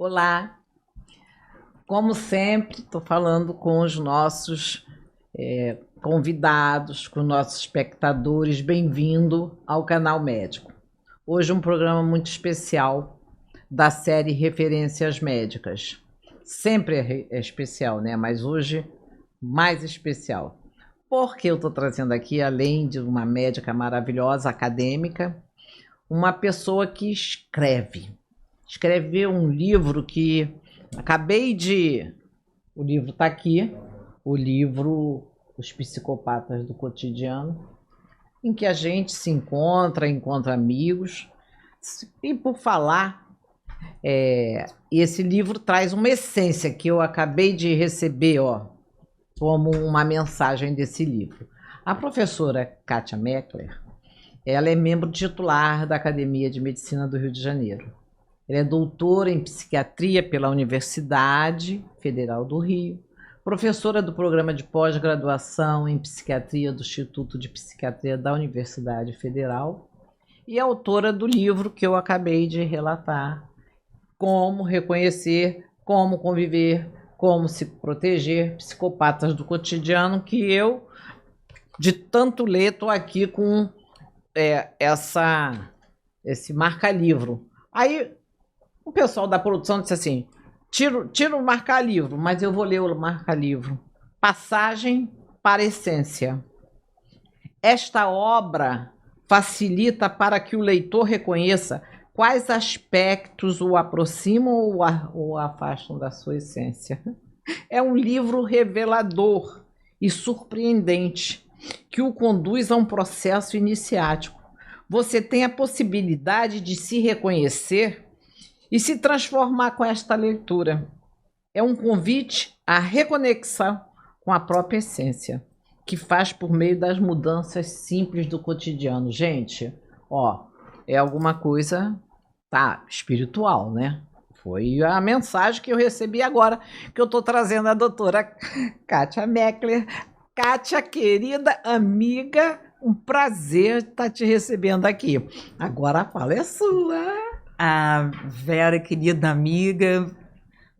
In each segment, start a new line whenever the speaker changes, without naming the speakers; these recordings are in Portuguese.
Olá, como sempre, estou falando com os nossos convidados, com os nossos espectadores. Bem-vindo ao Canal Médico. Hoje um programa muito especial da série Referências Médicas. Sempre é especial, né? Mas hoje mais especial. Porque eu estou trazendo aqui, além de uma médica maravilhosa, acadêmica, uma pessoa que escreveu um livro que acabei de... O livro está aqui, o livro Os Psicopatas do Cotidiano, em que a gente se encontra amigos. E por falar, esse livro traz uma essência que eu acabei de receber, como uma mensagem desse livro. A professora Kátia Meckler, ela é membro titular da Academia de Medicina do Rio de Janeiro. Ela é doutora em psiquiatria pela Universidade Federal do Rio, professora do programa de pós-graduação em psiquiatria do Instituto de Psiquiatria da Universidade Federal e autora do livro que eu acabei de relatar, Como Reconhecer, Como Conviver, Como Se Proteger, Psicopatas do Cotidiano, que eu, de tanto ler, estou aqui com esse marca-livro. Aí o pessoal da produção disse assim, tira o marca-livro, mas eu vou ler o marca-livro. Passagem para a essência. Esta obra facilita para que o leitor reconheça quais aspectos o aproximam ou o afastam da sua essência. É um livro revelador e surpreendente, que o conduz a um processo iniciático. Você tem a possibilidade de se reconhecer e se transformar com esta leitura. É um convite à reconexão com a própria essência, que faz por meio das mudanças simples do cotidiano. Gente, é alguma coisa, espiritual, né? Foi a mensagem que eu recebi agora, que eu estou trazendo a doutora Kátia Meckler. Kátia, querida amiga, um prazer estar te recebendo aqui. Agora a fala é sua.
A Vera, querida amiga,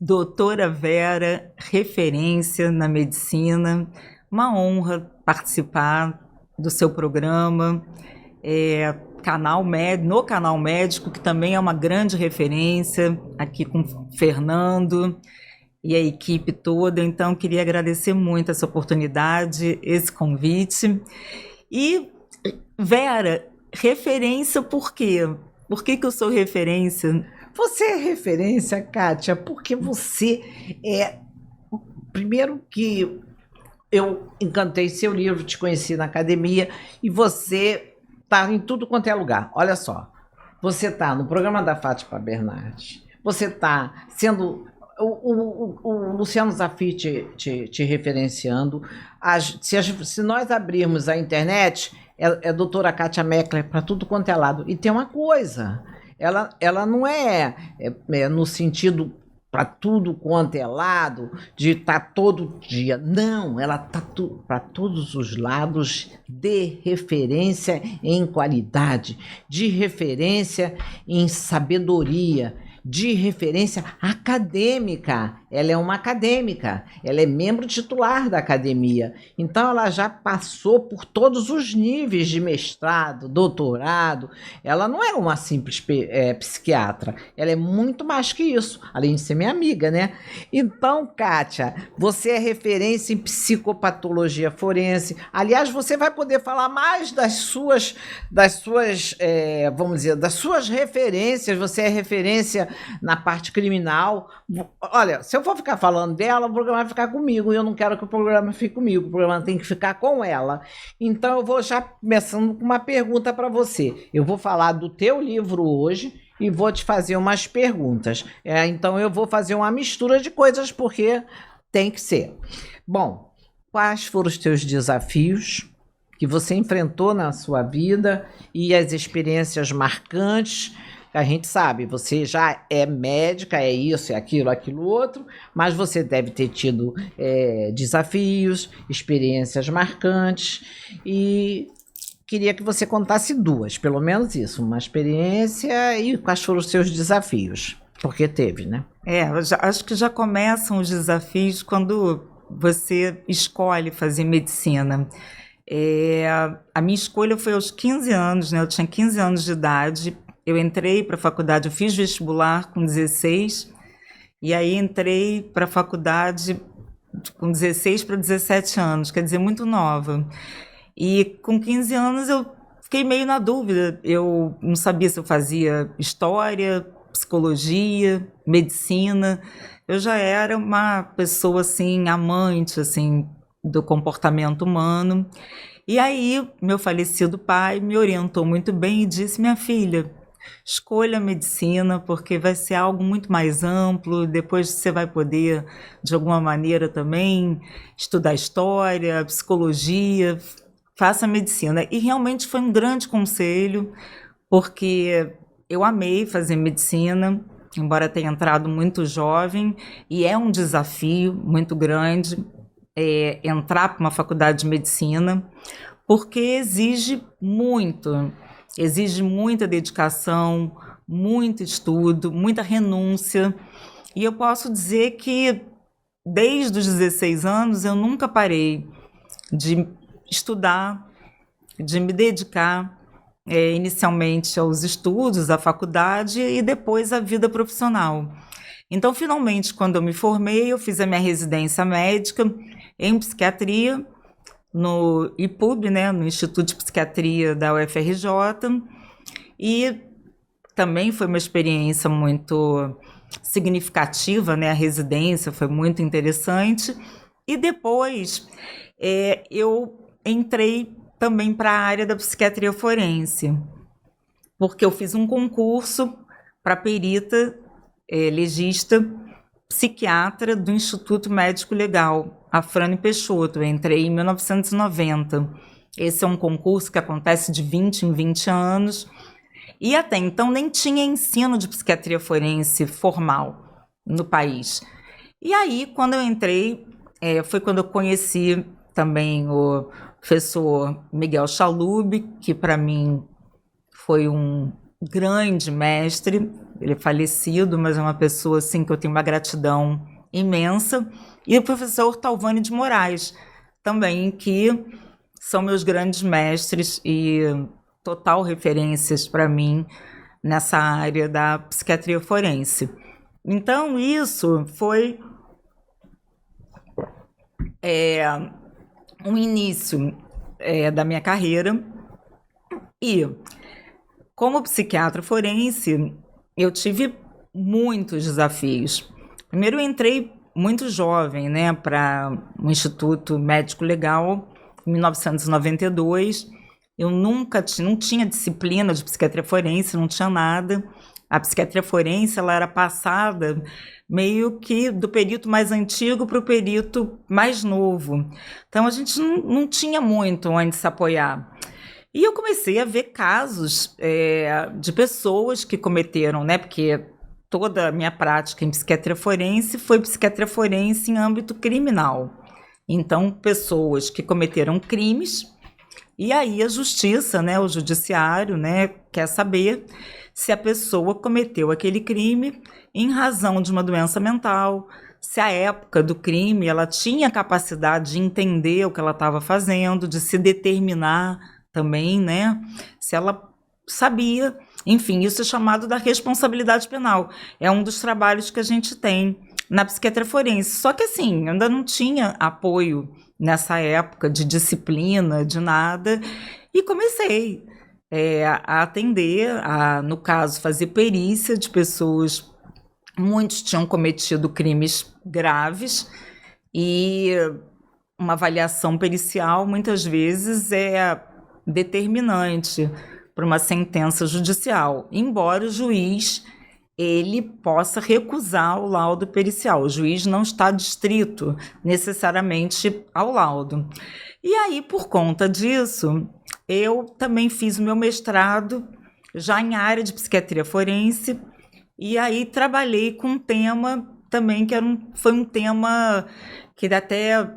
doutora Vera, referência na medicina, uma honra participar do seu programa, no Canal Médico, que também é uma grande referência, aqui com o Fernando e a equipe toda. Então, queria agradecer muito essa oportunidade, esse convite. E, Vera, referência por quê? Por que eu sou referência?
Você é referência, Kátia, porque você primeiro que eu encantei seu livro, te conheci na academia, e você está em tudo quanto é lugar. Olha só, você está no programa da Fátima Bernardes, você está sendo... O Luciano Zafi te referenciando. Se nós abrirmos a internet, é a doutora Kátia Meckler para tudo quanto é lado. E tem uma coisa, ela não é no sentido para tudo quanto é lado, de estar todo dia. Não, ela está para todos os lados, de referência em qualidade, de referência em sabedoria, de referência acadêmica. Ela é uma acadêmica, ela é membro titular da academia, então ela já passou por todos os níveis de mestrado, doutorado. Ela não é uma simples psiquiatra, ela é muito mais que isso, além de ser minha amiga, né? Então, Kátia, você é referência em psicopatologia forense. Aliás, você vai poder falar mais das suas vamos dizer, das suas referências. Você é referência na parte criminal. Olha, se eu for ficar falando dela, o programa vai ficar comigo, e eu não quero que o programa fique comigo, o programa tem que ficar com ela. Então eu vou já começando com uma pergunta para você. Eu vou falar do teu livro hoje e vou te fazer umas perguntas. Então eu vou fazer uma mistura de coisas, porque tem que ser. Bom, quais foram os teus desafios que você enfrentou na sua vida e as experiências marcantes? A gente sabe, você já é médica, é isso, é aquilo outro, mas você deve ter tido desafios, experiências marcantes, e queria que você contasse duas, pelo menos isso, uma experiência e quais foram os seus desafios. Porque teve, né?
Acho que já começam os desafios quando você escolhe fazer medicina. A minha escolha foi aos 15 anos, né? Eu tinha 15 anos de idade, eu entrei para a faculdade, eu fiz vestibular com 16, e aí entrei para a faculdade com 16 para 17 anos, quer dizer, muito nova. E com 15 anos eu fiquei meio na dúvida, eu não sabia se eu fazia história, psicologia, medicina. Eu já era uma pessoa assim, amante assim, do comportamento humano. E aí, meu falecido pai me orientou muito bem e disse: minha filha, escolha a medicina, porque vai ser algo muito mais amplo, depois você vai poder, de alguma maneira também, estudar história, psicologia, faça medicina. E realmente foi um grande conselho, porque eu amei fazer medicina, embora tenha entrado muito jovem, e é um desafio muito grande entrar para uma faculdade de medicina, porque exige muita dedicação, muito estudo, muita renúncia. E eu posso dizer que desde os 16 anos eu nunca parei de estudar, de me dedicar inicialmente aos estudos, à faculdade e depois à vida profissional. Então, finalmente, quando eu me formei, eu fiz a minha residência médica em psiquiatria, no IPUB, né, no Instituto de Psiquiatria da UFRJ, e também foi uma experiência muito significativa, né, a residência foi muito interessante, e depois eu entrei também para a área da psiquiatria forense, porque eu fiz um concurso para perita legista psiquiatra do Instituto Médico Legal, Afrânio Peixoto. Eu entrei em 1990. Esse é um concurso que acontece de 20 em 20 anos. E até então nem tinha ensino de psiquiatria forense formal no país. E aí, quando eu entrei, foi quando eu conheci também o professor Miguel Chalub, que para mim foi um grande mestre. Ele é falecido, mas é uma pessoa assim, que eu tenho uma gratidão imensa. E o professor Talvani de Moraes, também, que são meus grandes mestres e total referências para mim nessa área da psiquiatria forense. Então, isso foi um início da minha carreira. E, como psiquiatra forense, eu tive muitos desafios. Primeiro, eu entrei muito jovem, né, para o Instituto Médico Legal, em 1992. Eu não tinha disciplina de psiquiatria forense, não tinha nada. A psiquiatria forense ela era passada meio que do perito mais antigo para o perito mais novo. Então, a gente não tinha muito onde se apoiar. E eu comecei a ver casos de pessoas que cometeram, né? Porque toda a minha prática em psiquiatria forense foi psiquiatria forense em âmbito criminal. Então, pessoas que cometeram crimes, e aí a justiça, né, o judiciário, né, quer saber se a pessoa cometeu aquele crime em razão de uma doença mental, se a época do crime ela tinha capacidade de entender o que ela estava fazendo, de se determinar também, né? Se ela sabia, enfim, isso é chamado da responsabilidade penal. É um dos trabalhos que a gente tem na psiquiatria forense. Só que assim, ainda não tinha apoio nessa época de disciplina, de nada, e comecei a atender, no caso, fazer perícia de pessoas, muitos tinham cometido crimes graves, e uma avaliação pericial, muitas vezes, é determinante para uma sentença judicial, embora o juiz ele possa recusar o laudo pericial. O juiz não está adstrito necessariamente ao laudo. E aí, por conta disso, eu também fiz o meu mestrado já em área de psiquiatria forense, e aí trabalhei com um tema também que foi um tema que até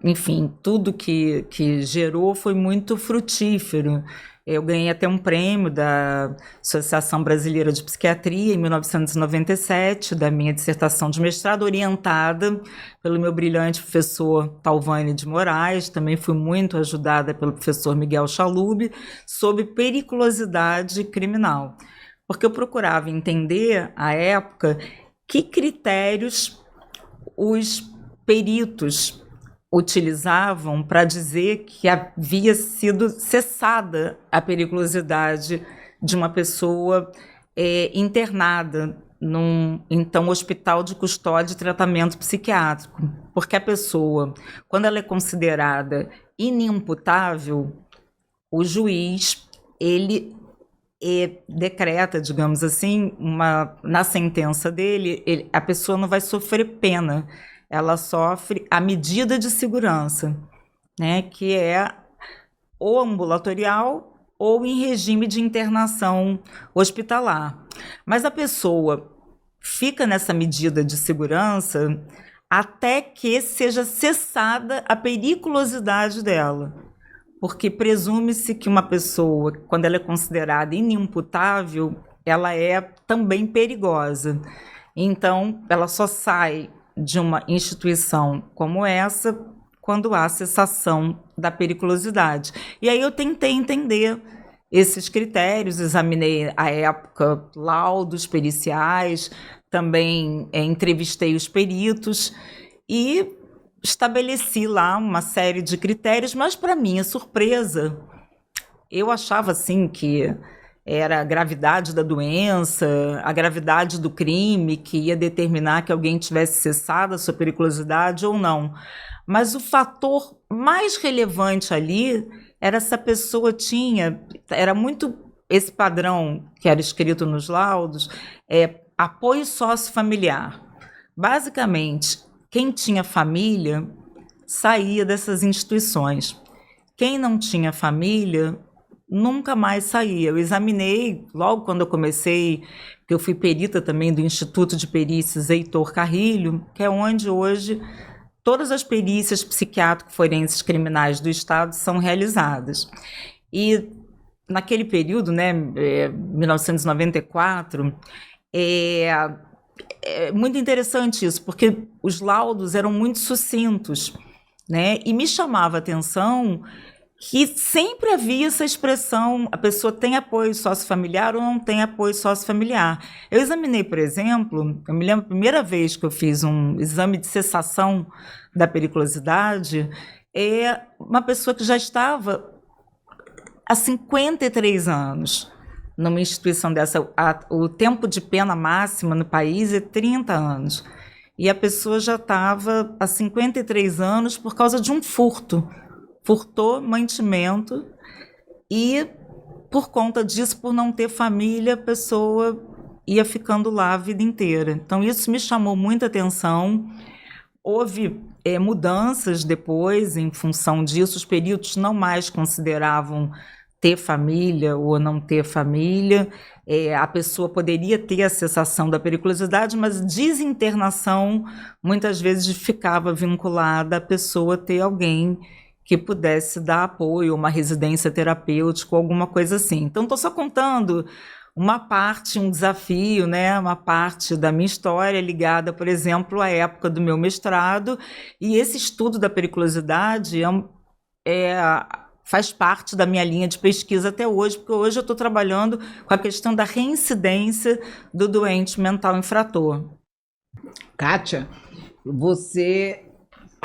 enfim, tudo que gerou foi muito frutífero. Eu ganhei até um prêmio da Associação Brasileira de Psiquiatria em 1997, da minha dissertação de mestrado, orientada pelo meu brilhante professor Talvânia de Moraes. Também fui muito ajudada pelo professor Miguel Chalub, sobre periculosidade criminal, porque eu procurava entender, à época, que critérios os peritos utilizavam para dizer que havia sido cessada a periculosidade de uma pessoa internada num, então, hospital de custódia e tratamento psiquiátrico. Porque a pessoa, quando ela é considerada inimputável, o juiz, ele decreta, digamos assim, na sentença dele, a pessoa não vai sofrer pena, ela sofre a medida de segurança, né, que é ou ambulatorial ou em regime de internação hospitalar. Mas a pessoa fica nessa medida de segurança até que seja cessada a periculosidade dela, porque presume-se que uma pessoa, quando ela é considerada inimputável, ela é também perigosa. Então, ela só sai de uma instituição como essa quando há cessação da periculosidade. E aí eu tentei entender esses critérios, examinei, à época, laudos periciais, também entrevistei os peritos e estabeleci lá uma série de critérios, mas, para minha surpresa, eu achava assim que era a gravidade da doença, a gravidade do crime que ia determinar que alguém tivesse cessado a sua periculosidade ou não. Mas o fator mais relevante ali era se a pessoa era muito esse padrão que era escrito nos laudos, apoio sociofamiliar. Basicamente, quem tinha família saía dessas instituições. Quem não tinha família nunca mais saía. Eu examinei, logo quando eu comecei, que eu fui perita também do Instituto de Perícias Heitor Carrilho, que é onde hoje todas as perícias psiquiátrico-forenses criminais do Estado são realizadas. E naquele período, né, 1994, é muito interessante isso, porque os laudos eram muito sucintos, né? E me chamava a atenção que sempre havia essa expressão, a pessoa tem apoio sociofamiliar ou não tem apoio sociofamiliar. Eu examinei, por exemplo, eu me lembro a primeira vez que eu fiz um exame de cessação da periculosidade, uma pessoa que já estava há 53 anos numa instituição dessa. O tempo de pena máxima no país é 30 anos. E a pessoa já estava há 53 anos por causa de um furto. Furtou mantimento e, por conta disso, por não ter família, a pessoa ia ficando lá a vida inteira. Então, isso me chamou muita atenção. Houve mudanças depois, em função disso, os peritos não mais consideravam ter família ou não ter família, a pessoa poderia ter a cessação da periculosidade, mas desinternação muitas vezes ficava vinculada à pessoa ter alguém que pudesse dar apoio, uma residência terapêutica, alguma coisa assim. Então, estou só contando uma parte, um desafio, né? Uma parte da minha história ligada, por exemplo, à época do meu mestrado, e esse estudo da periculosidade faz parte da minha linha de pesquisa até hoje, porque hoje eu estou trabalhando com a questão da reincidência do doente mental infrator.
Kátia, você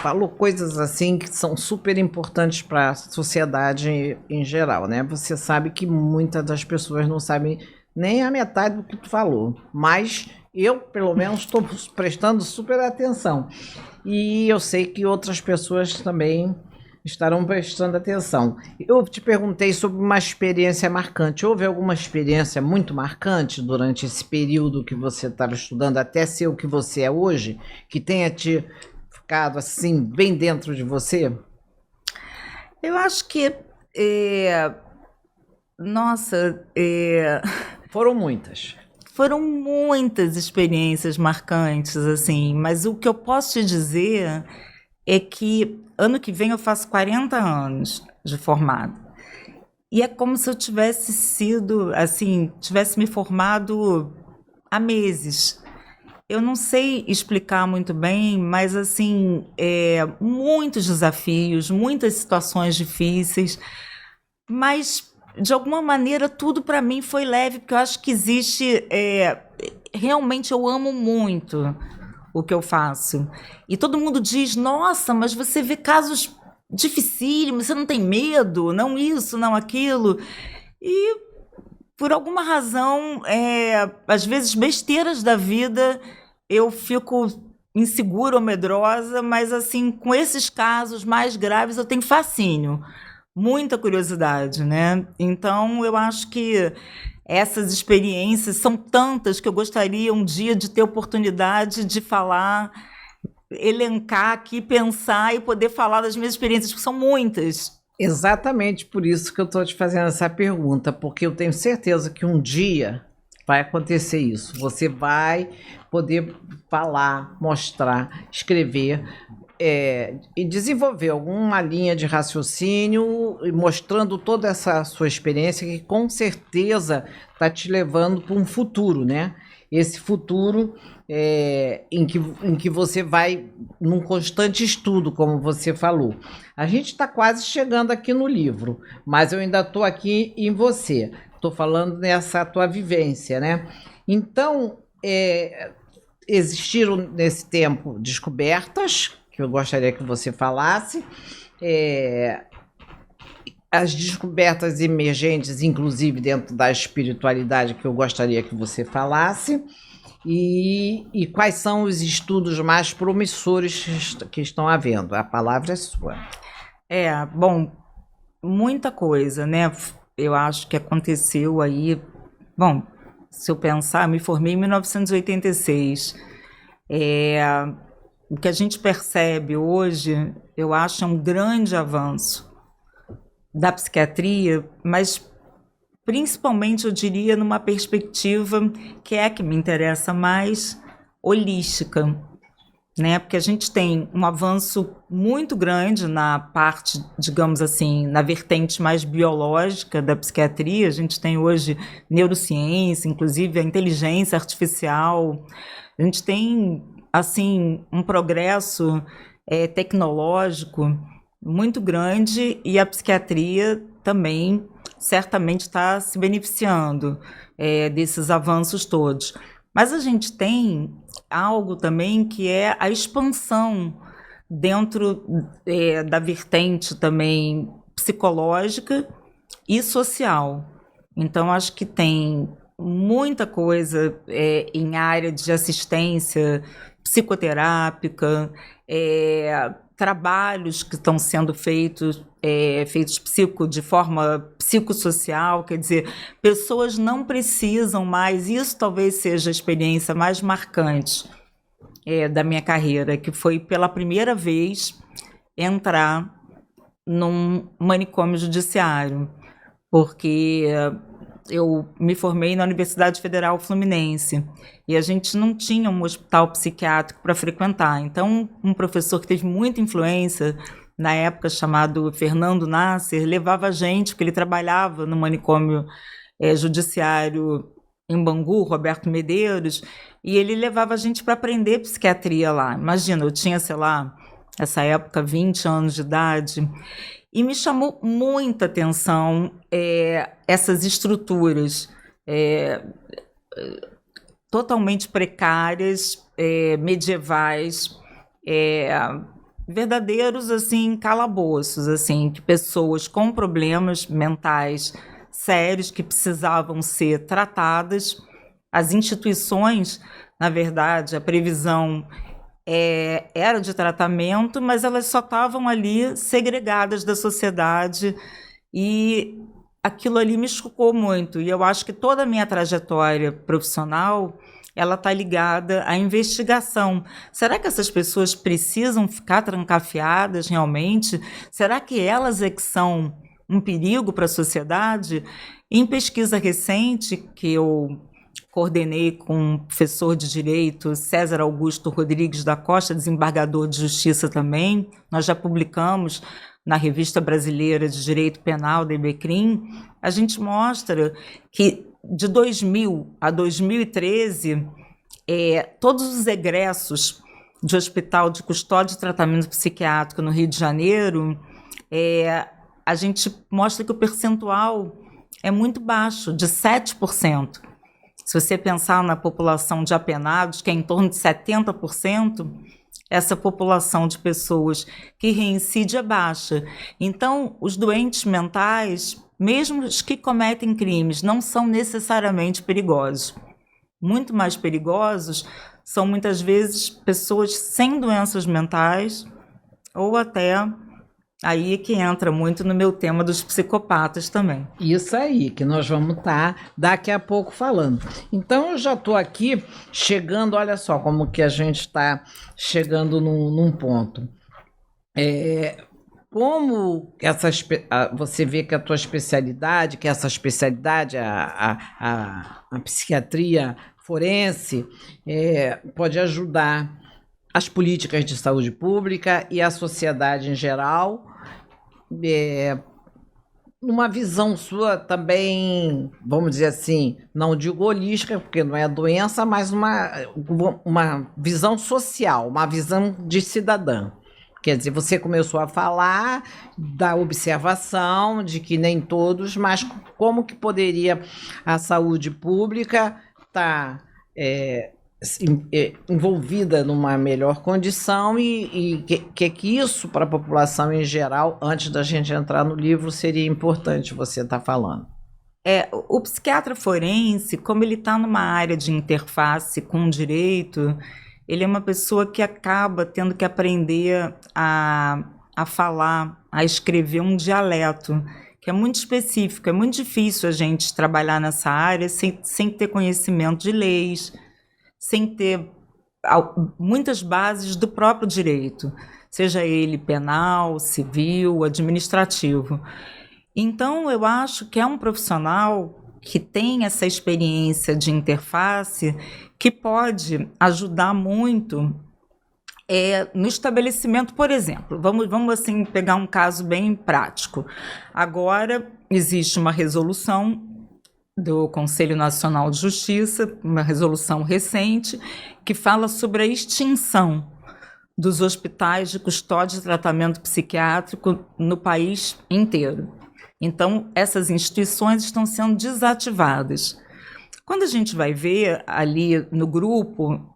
falou coisas assim que são super importantes para a sociedade em geral, né? Você sabe que muitas das pessoas não sabem nem a metade do que tu falou, mas eu, pelo menos, estou prestando super atenção. E eu sei que outras pessoas também estarão prestando atenção. Eu te perguntei sobre uma experiência marcante. Houve alguma experiência muito marcante durante esse período que você estava estudando, até ser o que você é hoje, que tenha te ficado assim, bem dentro de você?
Eu acho que...
Foram muitas.
Foram muitas experiências marcantes, assim, mas o que eu posso te dizer é que ano que vem eu faço 40 anos de formado. E é como se eu tivesse sido, assim, tivesse me formado há meses. Eu não sei explicar muito bem, mas assim, muitos desafios, muitas situações difíceis, mas de alguma maneira tudo para mim foi leve, porque eu acho que existe, realmente eu amo muito o que eu faço. E todo mundo diz, nossa, mas você vê casos dificílimos, você não tem medo, não isso, não aquilo. E por alguma razão, às vezes besteiras da vida, eu fico insegura ou medrosa, mas assim, com esses casos mais graves eu tenho fascínio, muita curiosidade, né? Então eu acho que essas experiências são tantas que eu gostaria um dia de ter oportunidade de falar, elencar aqui, pensar e poder falar das minhas experiências, que são muitas.
Exatamente por isso que eu estou te fazendo essa pergunta, porque eu tenho certeza que um dia vai acontecer isso. Você vai poder falar, mostrar, escrever, e desenvolver alguma linha de raciocínio, mostrando toda essa sua experiência, que com certeza está te levando para um futuro, né? Esse futuro em que você vai num constante estudo, como você falou. A gente está quase chegando aqui no livro, mas eu ainda estou aqui em você. Estou falando nessa tua vivência, né? Então, existiram nesse tempo descobertas que eu gostaria que você falasse, as descobertas emergentes, inclusive dentro da espiritualidade, que eu gostaria que você falasse, e quais são os estudos mais promissores que estão havendo. A palavra é sua.
Bom, muita coisa, né? Eu acho que aconteceu aí. Bom, se eu pensar, eu me formei em 1986. O que a gente percebe hoje, eu acho, é um grande avanço da psiquiatria, mas principalmente, eu diria, numa perspectiva que é a que me interessa mais, holística, né? Porque a gente tem um avanço muito grande na parte, digamos assim, na vertente mais biológica da psiquiatria. A gente tem hoje neurociência, inclusive a inteligência artificial. A gente tem, assim, um progresso tecnológico muito grande, e a psiquiatria também certamente está se beneficiando desses avanços todos. Mas a gente tem algo também que é a expansão dentro da vertente também psicológica e social. Então, acho que tem muita coisa em área de assistência psicoterápica, trabalhos que estão sendo feitos de forma psicossocial, quer dizer, pessoas não precisam mais, isso talvez seja a experiência mais marcante da minha carreira, que foi pela primeira vez entrar num manicômio judiciário, porque eu me formei na Universidade Federal Fluminense e a gente não tinha um hospital psiquiátrico para frequentar. Então, um professor que teve muita influência na época, chamado Fernando Nasser, levava a gente, porque ele trabalhava no manicômio judiciário em Bangu, Roberto Medeiros, e ele levava a gente para aprender psiquiatria lá. Imagina, eu tinha, sei lá, nessa época, 20 anos de idade, e me chamou muita atenção essas estruturas totalmente precárias, medievais, verdadeiros assim calabouços, assim, que pessoas com problemas mentais sérios que precisavam ser tratadas. As instituições, na verdade, a previsão era de tratamento, mas elas só estavam ali segregadas da sociedade, e aquilo ali me chocou muito. E eu acho que toda a minha trajetória profissional ela está ligada à investigação. Será que essas pessoas precisam ficar trancafiadas realmente? Será que elas é que são um perigo para a sociedade? Em pesquisa recente que eu coordenei com o professor de Direito César Augusto Rodrigues da Costa, desembargador de Justiça também. Nós já publicamos na Revista Brasileira de Direito Penal, da IBCRIM. A gente mostra que de 2000 a 2013, todos os egressos de hospital de custódia e tratamento psiquiátrico no Rio de Janeiro, a gente mostra que o percentual é muito baixo, de 7%. Se você pensar na população de apenados, que é em torno de 70%, essa população de pessoas que reincide é baixa. Então, os doentes mentais, mesmo os que cometem crimes, não são necessariamente perigosos. Muito mais perigosos são, muitas vezes, pessoas sem doenças mentais, ou até aí que entra muito no meu tema dos psicopatas também.
Isso aí, que nós vamos estar daqui a pouco falando. Então, eu já estou aqui chegando, olha só como que a gente está chegando num ponto. Como você vê que a tua especialidade, que essa especialidade, a psiquiatria forense, pode ajudar as políticas de saúde pública e a sociedade em geral, numa visão sua também, vamos dizer assim, não digo holística, porque não é doença, mas uma visão social, uma visão de cidadã. Quer dizer, você começou a falar da observação de que nem todos, mas como que poderia a saúde pública estar envolvida numa melhor condição e que isso para a população em geral, antes da gente entrar no livro, seria importante você estar falando.
O psiquiatra forense, como ele está numa área de interface com o direito, ele é uma pessoa que acaba tendo que aprender a falar, a escrever um dialeto, que é muito específico. É muito difícil a gente trabalhar nessa área sem ter conhecimento de leis, sem ter muitas bases do próprio direito, seja ele penal, civil, administrativo. Então, eu acho que é um profissional que tem essa experiência de interface que pode ajudar muito no estabelecimento, por exemplo. Vamos assim, pegar um caso bem prático. Agora, existe uma resolução do Conselho Nacional de Justiça, uma resolução recente, que fala sobre a extinção dos hospitais de custódia e tratamento psiquiátrico no país inteiro. Então, essas instituições estão sendo desativadas. Quando a gente vai ver ali no grupo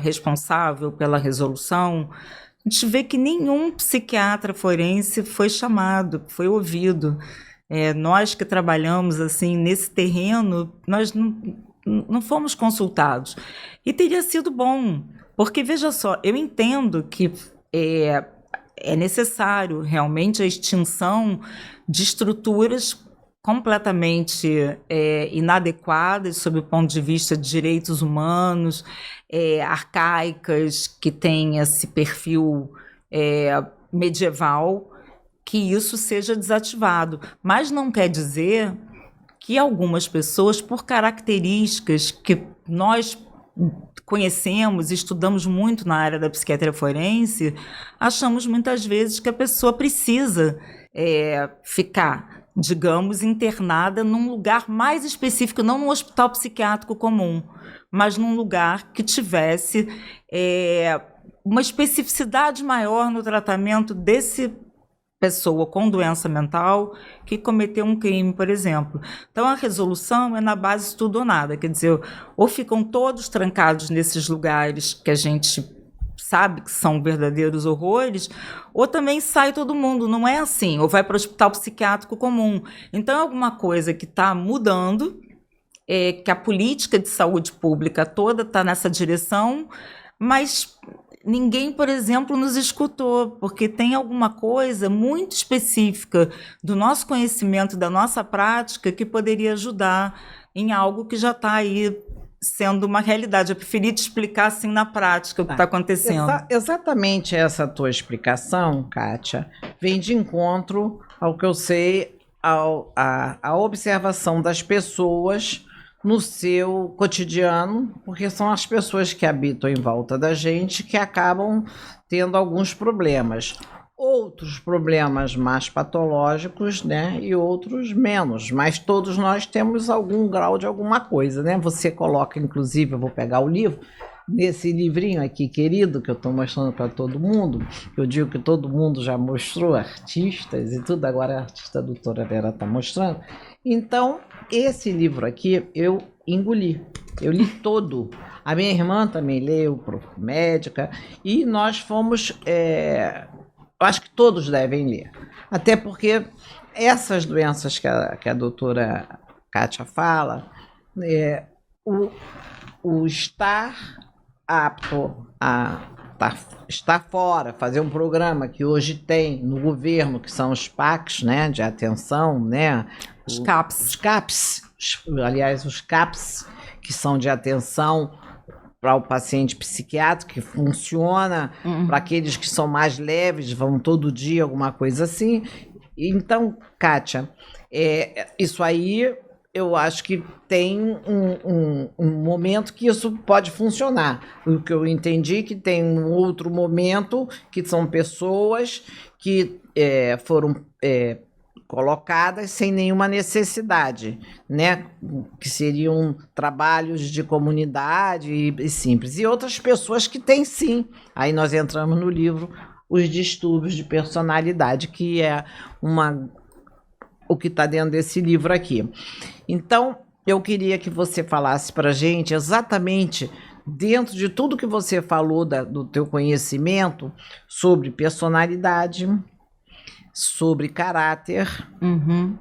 responsável pela resolução, a gente vê que nenhum psiquiatra forense foi chamado, foi ouvido. Nós que trabalhamos assim nesse terreno, nós não fomos consultados. E teria sido bom, porque, veja só, eu entendo que é necessário realmente a extinção de estruturas completamente inadequadas sob o ponto de vista de direitos humanos, arcaicas, que têm esse perfil medieval, que isso seja desativado. Mas não quer dizer que algumas pessoas, por características que nós conhecemos, estudamos muito na área da psiquiatria forense, achamos muitas vezes que a pessoa precisa ficar, digamos, internada num lugar mais específico, não num hospital psiquiátrico comum, mas num lugar que tivesse uma especificidade maior no tratamento desse pessoa com doença mental que cometeu um crime, por exemplo. Então, a resolução é na base de tudo ou nada, quer dizer, ou ficam todos trancados nesses lugares que a gente sabe que são verdadeiros horrores, ou também sai todo mundo, não é assim, ou vai para o hospital psiquiátrico comum. Então, é alguma coisa que está mudando, que a política de saúde pública toda está nessa direção, mas ninguém, por exemplo, nos escutou, porque tem alguma coisa muito específica do nosso conhecimento, da nossa prática, que poderia ajudar em algo que já está aí sendo uma realidade. Eu preferi te explicar assim na prática o que está acontecendo.
Exatamente essa tua explicação, Kátia, vem de encontro ao que eu sei, a observação das pessoas no seu cotidiano, porque são as pessoas que habitam em volta da gente que acabam tendo alguns problemas. Outros problemas mais patológicos, né? E outros menos, mas todos nós temos algum grau de alguma coisa, né? Você coloca, inclusive, eu vou pegar o livro, nesse livrinho aqui, querido, que eu estou mostrando para todo mundo, eu digo que todo mundo já mostrou, artistas e tudo, agora a artista doutora Vera está mostrando. Então, esse livro aqui eu engoli, eu li todo. A minha irmã também leu, médica, e nós fomos, eu acho que todos devem ler, até porque essas doenças que a doutora Kátia fala, o estar apto a estar fora, fazer um programa que hoje tem no governo, que são os PACs, né, de atenção, né?
Os CAPs,
aliás, os CAPs, que são de atenção para o paciente psiquiátrico, que funciona para aqueles que são mais leves, vão todo dia, alguma coisa assim. Então, Kátia, isso aí eu acho que tem um momento que isso pode funcionar. O que eu entendi que tem um outro momento que são pessoas que foram colocadas sem nenhuma necessidade, né? Que seriam trabalhos de comunidade e simples. E outras pessoas que têm sim. Aí nós entramos no livro Os Distúrbios de Personalidade, que é o que está dentro desse livro aqui. Então, eu queria que você falasse para a gente exatamente, dentro de tudo que você falou do teu conhecimento, sobre personalidade, sobre caráter,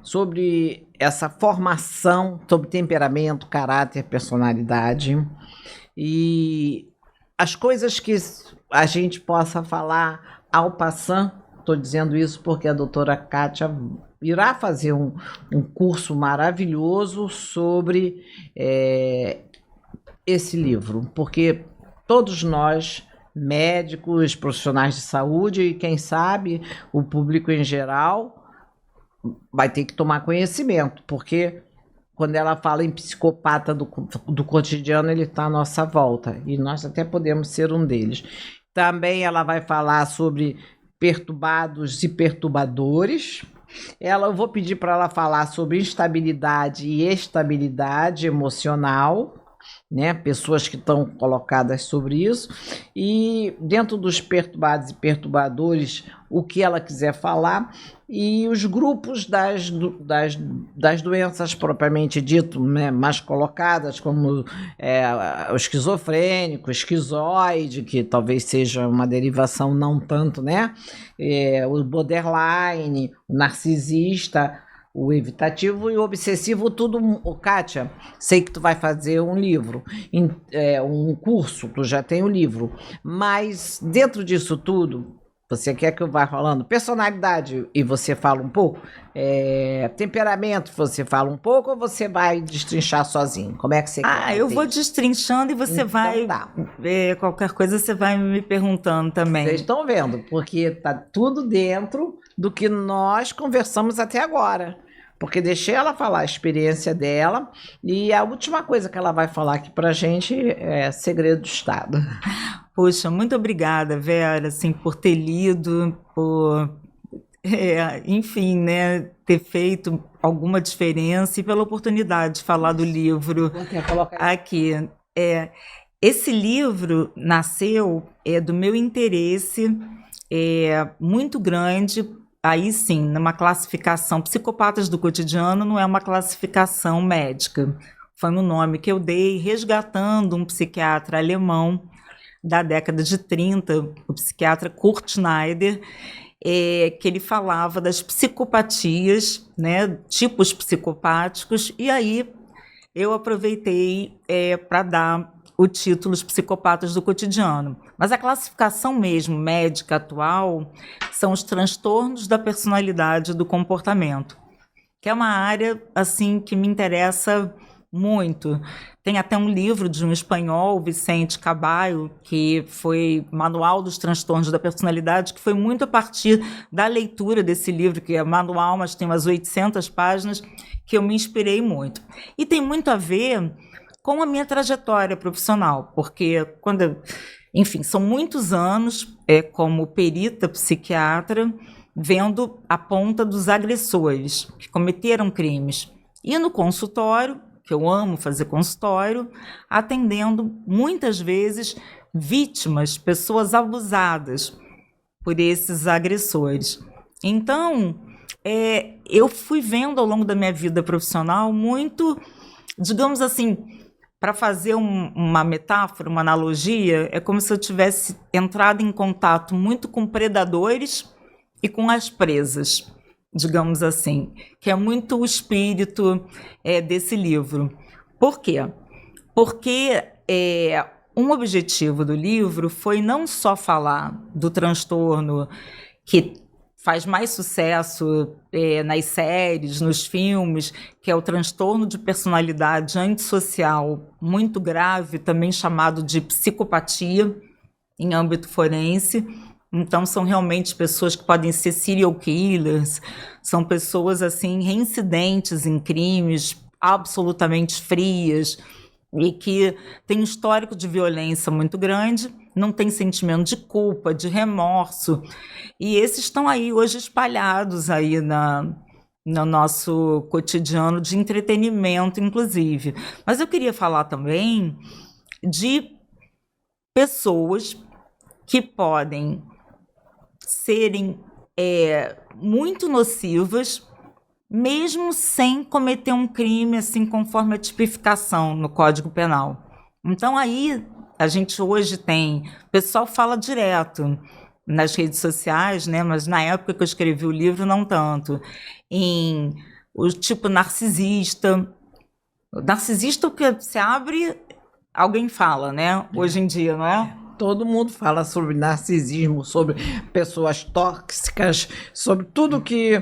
sobre essa formação, sobre temperamento, caráter, personalidade, e as coisas que a gente possa falar ao passant. Estou dizendo isso porque a doutora Kátia irá fazer um curso maravilhoso sobre esse livro, porque todos nós, médicos, profissionais de saúde e, quem sabe, o público em geral, vai ter que tomar conhecimento, porque quando ela fala em psicopata do cotidiano, ele está à nossa volta, e nós até podemos ser um deles. Também ela vai falar sobre perturbados e perturbadores. Eu vou pedir para ela falar sobre instabilidade e estabilidade emocional, né? Pessoas que estão colocadas sobre isso. E dentro dos perturbados e perturbadores, o que ela quiser falar. E os grupos das doenças propriamente dito, né, mais colocadas, como o esquizofrênico, o esquizoide, que talvez seja uma derivação não tanto, né? O borderline, o narcisista, o evitativo e o obsessivo, tudo. Kátia, sei que tu vai fazer um livro, um curso, tu já tem o livro, mas dentro disso tudo, você quer que eu vá falando personalidade e você fala um pouco? Temperamento, você fala um pouco, ou você vai destrinchar sozinho? Como é que você quer?
Eu vou destrinchando e você vai...
Tá.
Qualquer coisa você vai me perguntando também.
Vocês estão vendo, porque tá tudo dentro do que nós conversamos até agora. Porque deixei ela falar a experiência dela, e a última coisa que ela vai falar aqui pra gente é segredo do Estado.
Poxa, muito obrigada, Vera, assim, por ter lido, por, enfim, né, ter feito alguma diferença e pela oportunidade de falar do livro aqui. Esse livro nasceu do meu interesse muito grande. Aí sim, numa classificação, Psicopatas do Cotidiano não é uma classificação médica, foi um nome que eu dei resgatando um psiquiatra alemão da década de 30, o psiquiatra Kurt Schneider, que ele falava das psicopatias, né, tipos psicopáticos, e aí eu aproveitei para dar o título Os Psicopatas do Cotidiano. Mas a classificação mesmo médica atual são os transtornos da personalidade e do comportamento, que é uma área assim que me interessa muito. Tem até um livro de um espanhol, Vicente Caballo, que foi Manual dos Transtornos da Personalidade, que foi muito a partir da leitura desse livro, que é manual, mas tem umas 800 páginas, que eu me inspirei muito. E tem muito a ver com a minha trajetória profissional, porque enfim, são muitos anos como perita psiquiatra, vendo a ponta dos agressores que cometeram crimes. E no consultório, que eu amo fazer consultório, atendendo muitas vezes vítimas, pessoas abusadas por esses agressores. Então, eu fui vendo ao longo da minha vida profissional muito, digamos assim, para fazer uma metáfora, uma analogia, é como se eu tivesse entrado em contato muito com predadores e com as presas, digamos assim, que é muito o espírito desse livro. Por quê? Porque um objetivo do livro foi não só falar do transtorno que faz mais sucesso nas séries, nos filmes, que é o transtorno de personalidade antissocial muito grave, também chamado de psicopatia, em âmbito forense. Então, são realmente pessoas que podem ser serial killers, são pessoas assim reincidentes em crimes, absolutamente frias, e que têm um histórico de violência muito grande, não tem sentimento de culpa, de remorso, e esses estão aí hoje espalhados aí no nosso cotidiano de entretenimento, inclusive. Mas eu queria falar também de pessoas que podem serem muito nocivas, mesmo sem cometer um crime, assim, conforme a tipificação no Código Penal. Então, aí, a gente hoje tem... O pessoal fala direto nas redes sociais, né? Mas na época que eu escrevi o livro, não tanto. Em o tipo narcisista. O narcisista, que você abre, alguém fala, né? Hoje em dia, não é?
Todo mundo fala sobre narcisismo, sobre pessoas tóxicas, sobre tudo que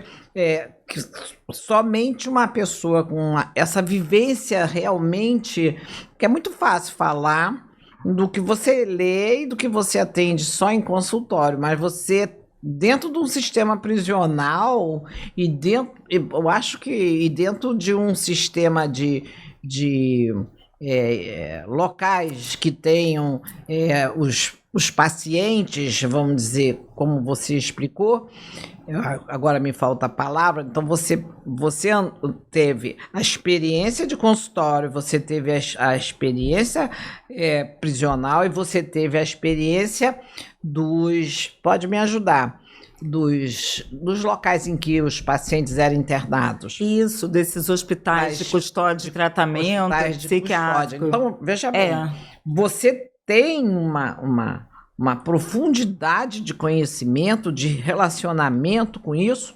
somente uma pessoa com essa vivência realmente, que é muito fácil falar do que você lê e do que você atende só em consultório, mas você dentro de um sistema prisional eu acho que dentro de um sistema de locais que tenham os pacientes, vamos dizer, como você explicou, agora me falta a palavra, então você teve a experiência de consultório, você teve a experiência prisional e você teve a experiência pode me ajudar, dos locais em que os pacientes eram internados.
Isso, desses hospitais de custódia de tratamento psiquiátrico.
Então, veja bem, você tem uma profundidade de conhecimento, de relacionamento com isso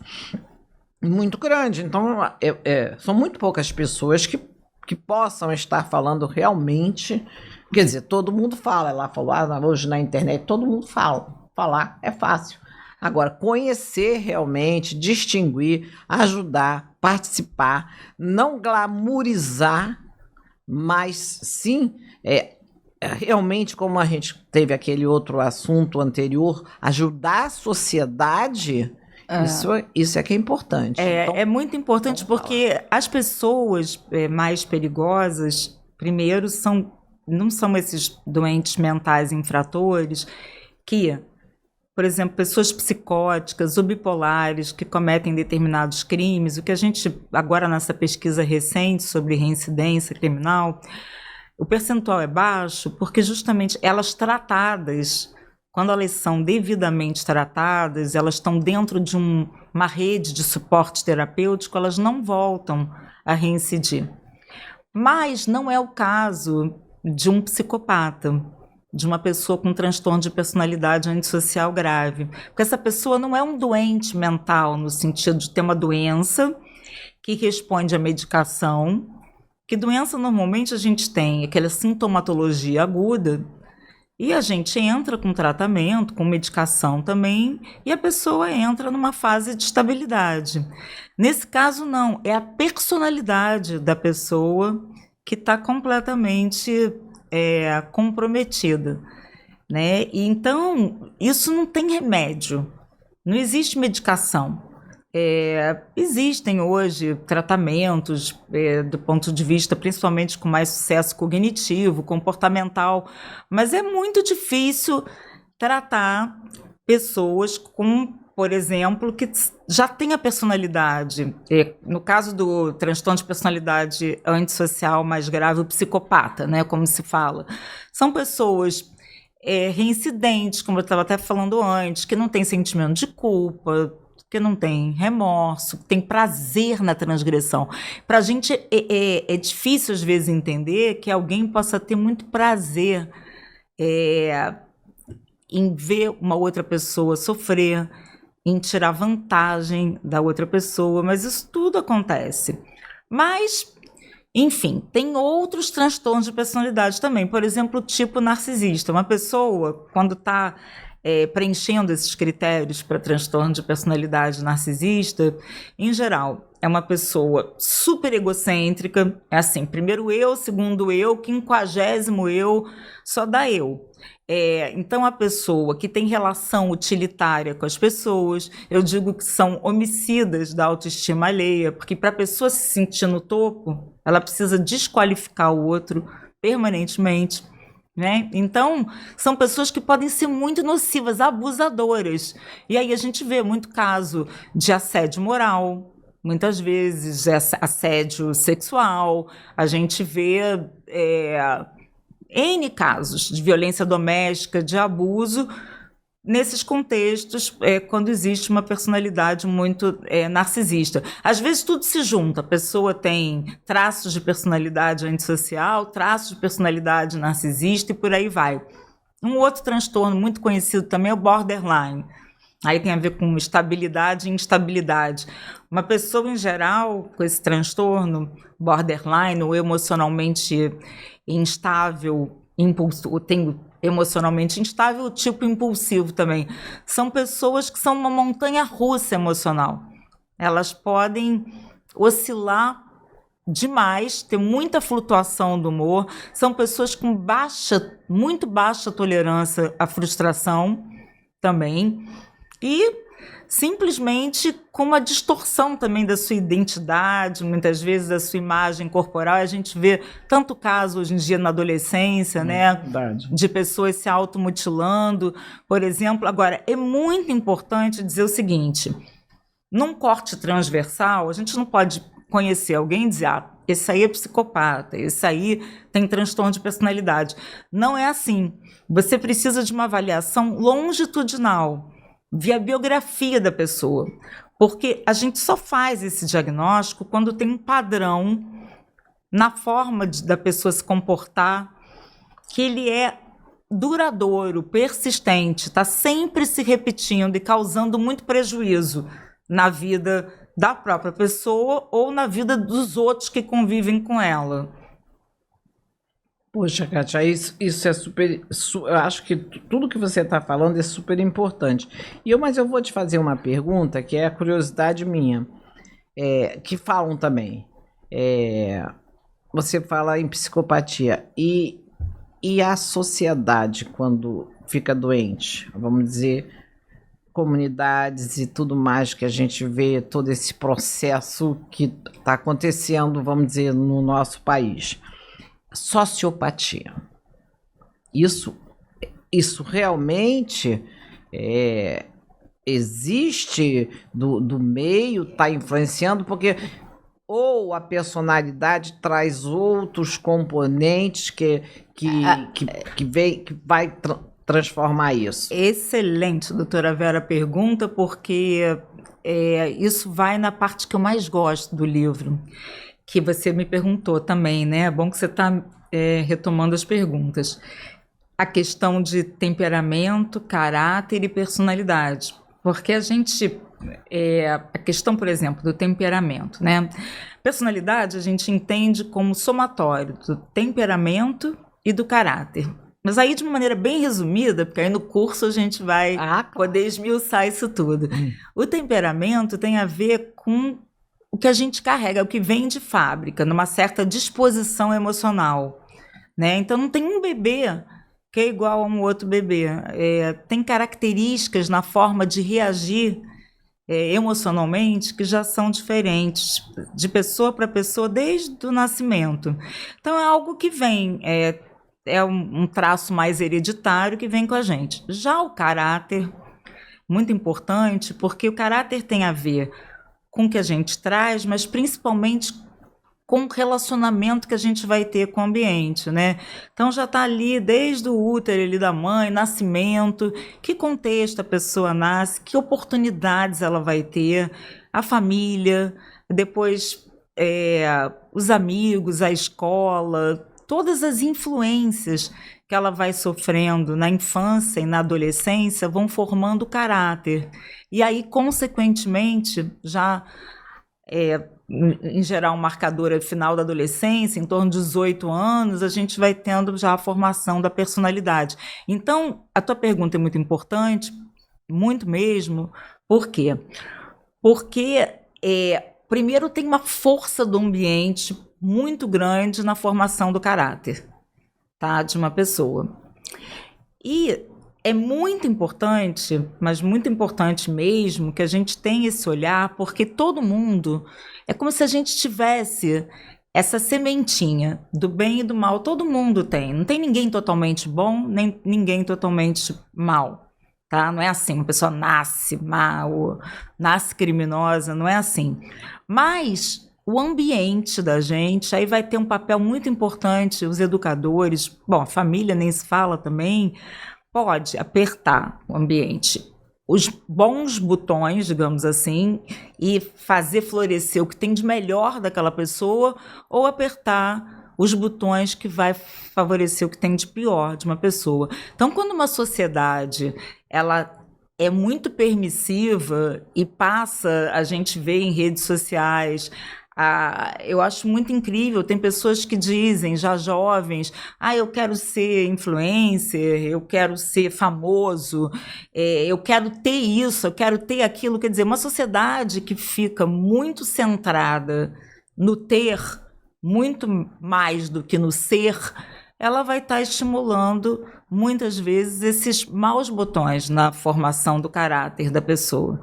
muito grande. Então, são muito poucas pessoas que possam estar falando realmente. Quer dizer, todo mundo fala. Ela falou, hoje na internet, todo mundo fala. Falar é fácil. Agora, conhecer realmente, distinguir, ajudar, participar, não glamourizar, mas sim, realmente, como a gente teve aquele outro assunto anterior, ajudar a sociedade, isso é que é importante.
Então, é muito importante porque as pessoas mais perigosas, primeiro, não são esses doentes mentais infratores que... Por exemplo, pessoas psicóticas ou bipolares que cometem determinados crimes, o que a gente, agora nessa pesquisa recente sobre reincidência criminal, o percentual é baixo porque justamente elas tratadas, quando elas são devidamente tratadas, elas estão dentro de uma rede de suporte terapêutico, elas não voltam a reincidir. Mas não é o caso de um psicopata, de uma pessoa com transtorno de personalidade antissocial grave. Porque essa pessoa não é um doente mental, no sentido de ter uma doença que responde à medicação. Que doença normalmente a gente tem aquela sintomatologia aguda e a gente entra com tratamento, com medicação também, e a pessoa entra numa fase de estabilidade. Nesse caso, não. É a personalidade da pessoa que está completamente comprometida, né? E então, isso não tem remédio, não existe medicação. Existem hoje tratamentos do ponto de vista, principalmente com mais sucesso cognitivo, comportamental, mas é muito difícil tratar pessoas com, por exemplo, que já têm a personalidade. No caso do transtorno de personalidade antissocial mais grave, o psicopata, né, como se fala, são pessoas reincidentes, como eu estava até falando antes, que não têm sentimento de culpa, que não tem remorso, que tem prazer na transgressão. Para a gente é difícil, às vezes, entender que alguém possa ter muito prazer em ver uma outra pessoa sofrer, em tirar vantagem da outra pessoa, mas isso tudo acontece. Mas, enfim, tem outros transtornos de personalidade também. Por exemplo, o tipo narcisista. Uma pessoa, quando está preenchendo esses critérios para transtorno de personalidade narcisista, em geral, é uma pessoa super egocêntrica, é assim, primeiro eu, segundo eu, 50º eu, só dá eu. Então, a pessoa que tem relação utilitária com as pessoas, eu digo que são homicidas da autoestima alheia, porque para a pessoa se sentir no topo, ela precisa desqualificar o outro permanentemente. Né? Então, são pessoas que podem ser muito nocivas, abusadoras. E aí a gente vê muito caso de assédio moral, muitas vezes assédio sexual, a gente vê N casos de violência doméstica, de abuso, nesses contextos, quando existe uma personalidade muito narcisista. Às vezes tudo se junta, a pessoa tem traços de personalidade antissocial, traços de personalidade narcisista e por aí vai. Um outro transtorno muito conhecido também é o borderline. Aí tem a ver com estabilidade e instabilidade. Uma pessoa, em geral, com esse transtorno, borderline, ou emocionalmente instável, tem emocionalmente instável, o tipo impulsivo também. São pessoas que são uma montanha-russa emocional. Elas podem oscilar demais, ter muita flutuação do humor. São pessoas com muito baixa tolerância à frustração também. E simplesmente com uma distorção também da sua identidade, muitas vezes da sua imagem corporal. A gente vê tanto caso hoje em dia na adolescência, né, de pessoas se automutilando, por exemplo. Agora, é muito importante dizer o seguinte, num corte transversal, a gente não pode conhecer alguém e dizer, esse aí é psicopata, esse aí tem transtorno de personalidade. Não é assim. Você precisa de uma avaliação longitudinal, via biografia da pessoa, porque a gente só faz esse diagnóstico quando tem um padrão na forma da pessoa se comportar, que ele é duradouro, persistente, está sempre se repetindo e causando muito prejuízo na vida da própria pessoa ou na vida dos outros que convivem com ela.
Poxa, Kátia, isso é super. Eu acho que tudo que você está falando é super importante. Mas eu vou te fazer uma pergunta que é a curiosidade minha, que falam também. Você fala em psicopatia e a sociedade quando fica doente, vamos dizer, comunidades e tudo mais que a gente vê, todo esse processo que está acontecendo, vamos dizer, no nosso país. Sociopatia. Isso realmente existe do meio, está influenciando, porque ou a personalidade traz outros componentes que vai transformar isso.
Excelente, doutora Vera, a pergunta, porque isso vai na parte que eu mais gosto do livro, que você me perguntou também, né? É bom que você está retomando as perguntas. A questão de temperamento, caráter e personalidade. Porque a gente... a questão, por exemplo, do temperamento, né? Personalidade a gente entende como somatório do temperamento e do caráter. Mas aí, de uma maneira bem resumida, porque aí no curso a gente vai poder esmiuçar isso tudo. O temperamento tem a ver com o que a gente carrega, o que vem de fábrica, numa certa disposição emocional, né? Então não tem um bebê que é igual a um outro bebê. Tem características na forma de reagir emocionalmente que já são diferentes de pessoa para pessoa desde o nascimento. Então é algo que vem, um traço mais hereditário que vem com a gente. Já o caráter, muito importante, porque o caráter tem a ver com o que a gente traz, mas principalmente com o relacionamento que a gente vai ter com o ambiente, né? Então já está ali desde o útero ali da mãe, nascimento, que contexto a pessoa nasce, que oportunidades ela vai ter, a família, depois os amigos, a escola, todas as influências que ela vai sofrendo na infância e na adolescência vão formando o caráter. E aí, consequentemente, já em geral, um marcador final da adolescência, em torno de 18 anos, a gente vai tendo já a formação da personalidade. Então, a tua pergunta é muito importante, muito mesmo. Por quê? Porque, primeiro, tem uma força do ambiente muito grande na formação do caráter, tá, de uma pessoa. E é muito importante, mas muito importante mesmo, que a gente tenha esse olhar, porque todo mundo, é como se a gente tivesse essa sementinha do bem e do mal, todo mundo tem. Não tem ninguém totalmente bom, nem ninguém totalmente mal, tá? Não é assim, uma pessoa nasce mal, nasce criminosa, não é assim. Mas o ambiente da gente, aí vai ter um papel muito importante, os educadores, bom, a família nem se fala também, pode apertar o ambiente, os bons botões, digamos assim, e fazer florescer o que tem de melhor daquela pessoa, ou apertar os botões que vai favorecer o que tem de pior de uma pessoa. Então, quando uma sociedade ela é muito permissiva e passa, a gente vê em redes sociais, eu acho muito incrível, tem pessoas que dizem, já jovens, eu quero ser influencer, eu quero ser famoso, eu quero ter isso, eu quero ter aquilo. Quer dizer, uma sociedade que fica muito centrada no ter, muito mais do que no ser, ela vai estar estimulando, muitas vezes, esses maus botões na formação do caráter da pessoa,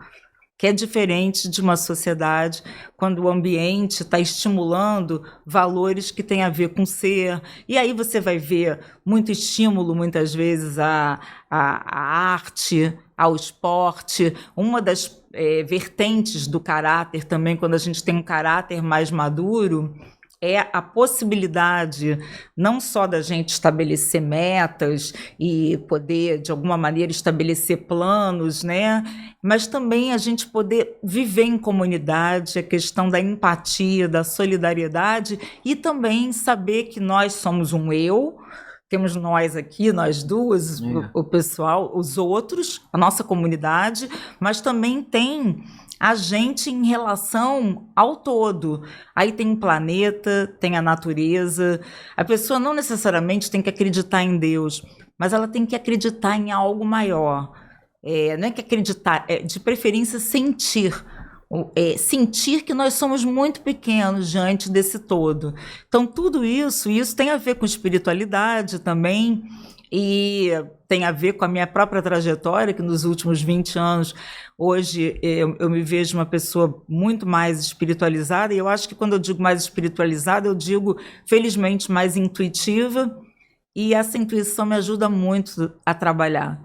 que é diferente de uma sociedade quando o ambiente está estimulando valores que têm a ver com ser. E aí você vai ver muito estímulo, muitas vezes, à arte, ao esporte. Uma das vertentes do caráter também, quando a gente tem um caráter mais maduro, é a possibilidade não só da gente estabelecer metas e poder, de alguma maneira, estabelecer planos, né? Mas também a gente poder viver em comunidade, a questão da empatia, da solidariedade e também saber que nós somos um eu, temos nós aqui, nós duas, o pessoal, os outros, a nossa comunidade, mas também tem a gente em relação ao todo. Aí tem um planeta, tem a natureza. A pessoa não necessariamente tem que acreditar em Deus, mas ela tem que acreditar em algo maior. Não é que acreditar, é de preferência sentir. Sentir que nós somos muito pequenos diante desse todo. Então, tudo isso tem a ver com espiritualidade também, e tem a ver com a minha própria trajetória, que nos últimos 20 anos, hoje eu me vejo uma pessoa muito mais espiritualizada, e eu acho que quando eu digo mais espiritualizada, eu digo, felizmente, mais intuitiva, e essa intuição me ajuda muito a trabalhar,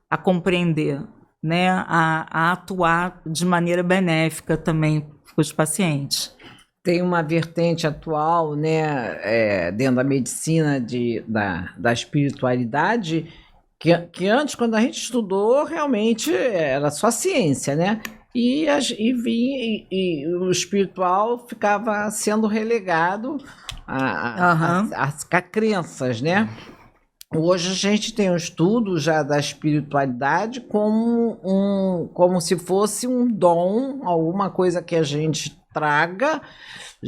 a compreender, né, a atuar de maneira benéfica também para os pacientes.
Tem uma vertente atual, né, dentro da medicina da espiritualidade, que antes, quando a gente estudou, realmente era só ciência, né? E o espiritual ficava sendo relegado a crenças, né? Hoje a gente tem um estudo já da espiritualidade como se fosse um dom, alguma coisa que a gente traga,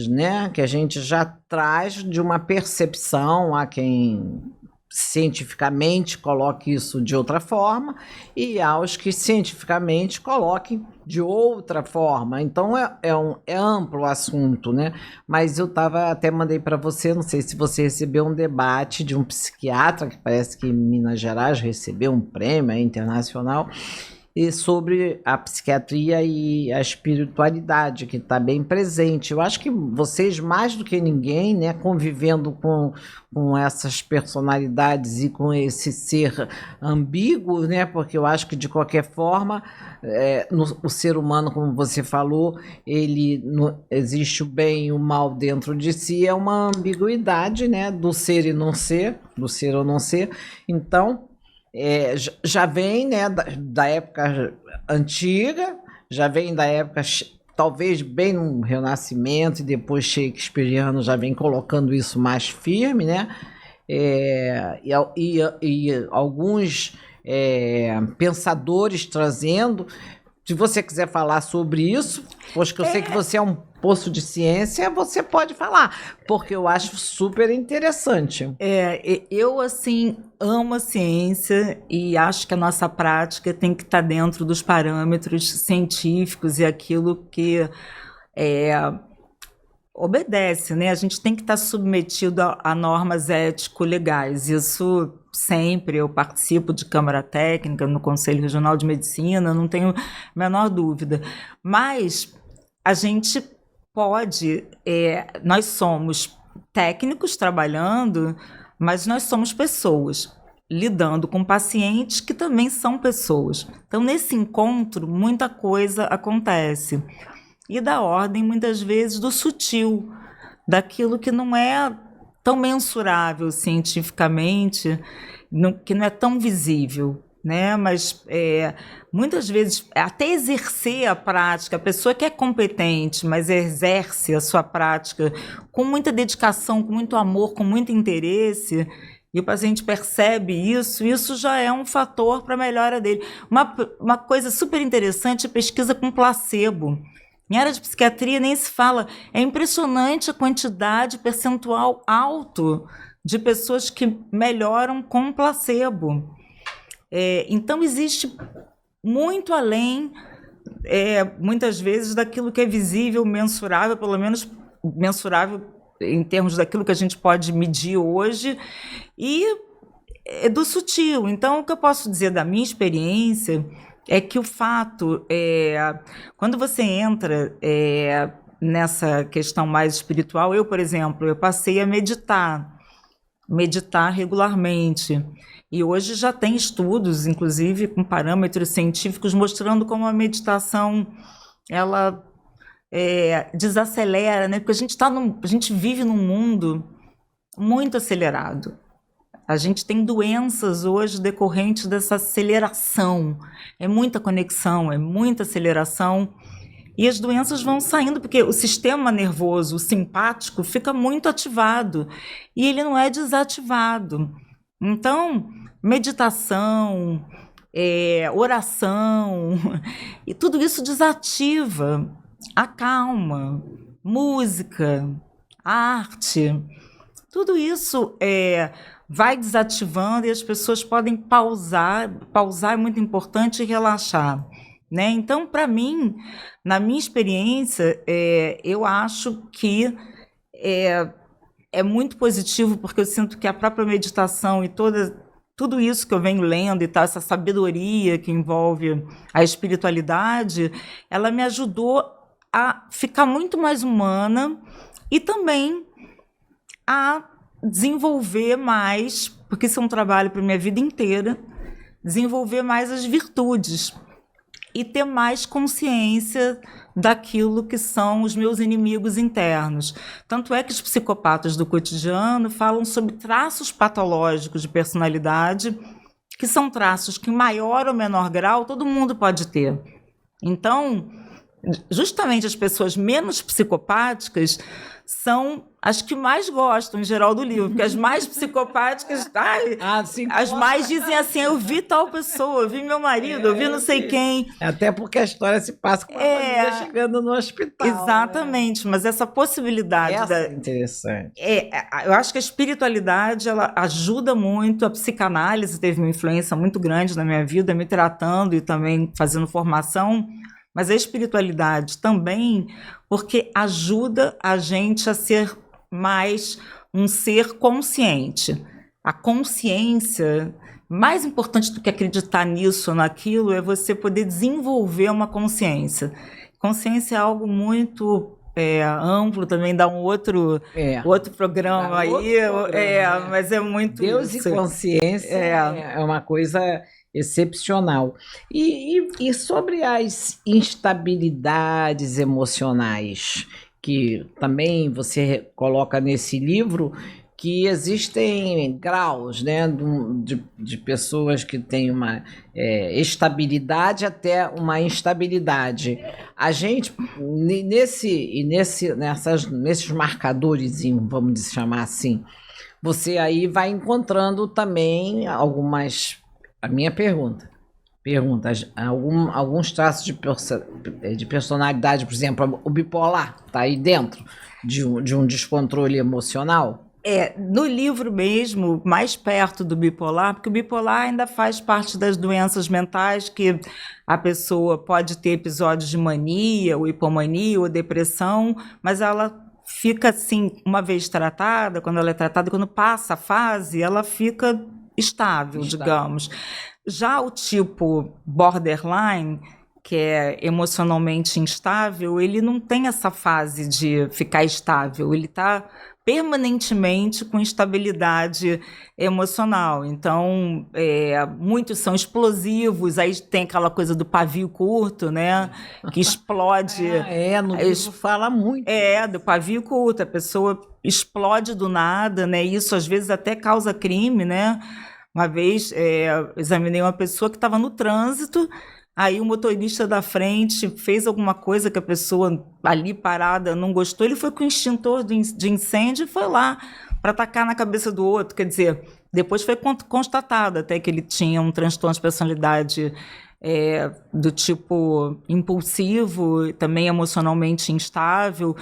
né? Que a gente já traz de uma percepção a quem cientificamente coloquem isso de outra forma e aos que cientificamente coloquem de outra forma. Então é amplo o assunto, né? Mas eu até mandei para você, não sei se você recebeu um debate de um psiquiatra que parece que em Minas Gerais recebeu um prêmio internacional, e sobre a psiquiatria e a espiritualidade, que está bem presente. Eu acho que vocês, mais do que ninguém, né, convivendo com essas personalidades e com esse ser ambíguo, né, porque eu acho que, de qualquer forma, o ser humano, como você falou, existe o bem e o mal dentro de si, é uma ambiguidade, né, do ser e não ser, do ser ou não ser. Então, já vem, né, da época antiga, já vem da época, talvez bem no Renascimento, e depois shakespeariano já vem colocando isso mais firme, né? E alguns pensadores trazendo. Se você quiser falar sobre isso, pois que eu sei que você é um poço de ciência, você pode falar, porque eu acho super interessante.
Eu, assim, amo a ciência e acho que a nossa prática tem que estar dentro dos parâmetros científicos e aquilo que obedece, né? A gente tem que estar submetido a normas ético-legais. Isso sempre, eu participo de Câmara Técnica no Conselho Regional de Medicina, não tenho a menor dúvida. Mas a gente pode, nós somos técnicos trabalhando, mas nós somos pessoas, lidando com pacientes que também são pessoas. Então, nesse encontro, muita coisa acontece. E da ordem, muitas vezes, do sutil, daquilo que não é tão mensurável cientificamente, que não é tão visível, né? Mas muitas vezes, até exercer a prática, a pessoa que é competente, mas exerce a sua prática com muita dedicação, com muito amor, com muito interesse, e o paciente percebe isso já é um fator para a melhora dele. Uma coisa super interessante é pesquisa com placebo. Em área de psiquiatria nem se fala. É impressionante a quantidade percentual alto de pessoas que melhoram com placebo. Então, existe muito além, muitas vezes, daquilo que é visível, mensurável, pelo menos mensurável em termos daquilo que a gente pode medir hoje, e do sutil. Então, o que eu posso dizer da minha experiência é que o fato, quando você entra nessa questão mais espiritual, eu, por exemplo, eu passei a meditar regularmente. E hoje já tem estudos, inclusive com parâmetros científicos, mostrando como a meditação ela desacelera, né? Porque a gente vive num mundo muito acelerado. A gente tem doenças hoje decorrentes dessa aceleração. É muita conexão, é muita aceleração. E as doenças vão saindo, porque o sistema nervoso, o simpático, fica muito ativado. E ele não é desativado. Então, meditação, oração, e tudo isso desativa, acalma, música, arte. Tudo isso vai desativando e as pessoas podem pausar é muito importante, e relaxar, né? Então, para mim, na minha experiência, eu acho que é muito positivo, porque eu sinto que a própria meditação e tudo isso que eu venho lendo e tal, essa sabedoria que envolve a espiritualidade, ela me ajudou a ficar muito mais humana e também a desenvolver mais, porque isso é um trabalho para a minha vida inteira, desenvolver mais as virtudes e ter mais consciência daquilo que são os meus inimigos internos. Tanto é que os psicopatas do cotidiano falam sobre traços patológicos de personalidade, que são traços que, em maior ou menor grau, todo mundo pode ter. Então, justamente as pessoas menos psicopáticas são as que mais gostam, em geral, do livro, porque as mais psicopáticas, as mais dizem assim, eu vi tal pessoa, eu vi meu marido, eu vi não sei quem.
Até porque a história se passa com a família chegando no hospital.
Exatamente, né? Mas essa possibilidade...
É interessante.
Eu acho que a espiritualidade, ela ajuda muito, a psicanálise teve uma influência muito grande na minha vida, me tratando e também fazendo formação, mas a espiritualidade também, porque ajuda a gente a ser mais um ser consciente. A consciência, mais importante do que acreditar nisso ou naquilo, é você poder desenvolver uma consciência. Consciência é algo muito amplo, também dá um outro programa mas é muito
Deus
isso.
E consciência é uma coisa excepcional. E sobre as instabilidades emocionais, que também você coloca nesse livro, que existem graus, né, de pessoas que têm uma estabilidade até uma instabilidade. A gente, nesses marcadores, vamos chamar assim, você aí vai encontrando também a minha pergunta, alguns traços de personalidade, por exemplo, o bipolar está aí dentro de um descontrole emocional?
No livro mesmo, mais perto do bipolar, porque o bipolar ainda faz parte das doenças mentais, que a pessoa pode ter episódios de mania, ou hipomania, ou depressão, mas ela fica assim, uma vez tratada, quando passa a fase, ela fica estável, digamos. Já o tipo borderline, que é emocionalmente instável, ele não tem essa fase de ficar estável, ele está permanentemente com instabilidade emocional. Então, muitos são explosivos, aí tem aquela coisa do pavio curto, né? Que explode.
No livro fala muito.
Do pavio curto, a pessoa explode do nada, né? Isso às vezes até causa crime, né? Uma vez examinei uma pessoa que estava no trânsito, aí o motorista da frente fez alguma coisa que a pessoa ali parada não gostou, ele foi com o extintor de incêndio e foi lá para atacar na cabeça do outro. Quer dizer, depois foi constatado até que ele tinha um transtorno de personalidade do tipo impulsivo, também emocionalmente instável.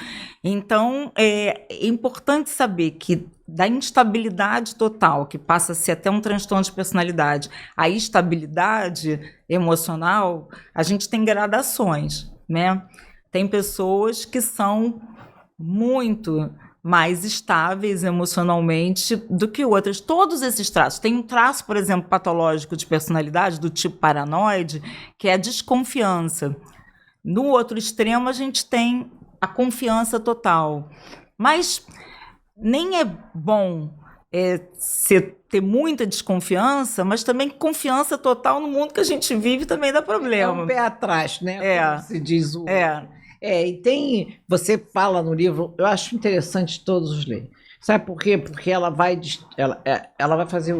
Então, é importante saber que da instabilidade total, que passa a ser até um transtorno de personalidade, a estabilidade emocional, a gente tem gradações, né? Tem pessoas que são muito mais estáveis emocionalmente do que outras. Todos esses traços. Tem um traço, por exemplo, patológico de personalidade, do tipo paranoide, que é a desconfiança. No outro extremo, a gente tem a confiança total. Mas nem é bom ter muita desconfiança, mas também confiança total no mundo que a gente vive também dá problema.
É um pé atrás, né? Como se diz o... e você fala no livro, eu acho interessante todos lerem. Sabe por quê? Porque ela vai fazer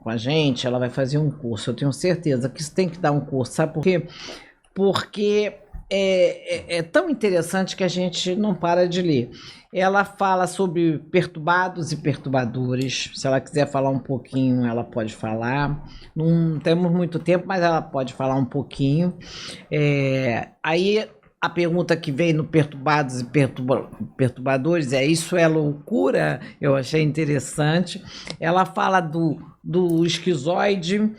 com a gente, ela vai fazer um curso. Eu tenho certeza que isso tem que dar um curso. Sabe por quê? Porque é tão interessante que a gente não para de ler. Ela fala sobre perturbados e perturbadores. Se ela quiser falar um pouquinho, ela pode falar. Não temos muito tempo, mas ela pode falar um pouquinho. Aí a pergunta que vem no perturbados e perturbadores isso é loucura? Eu achei interessante. Ela fala do esquizoide,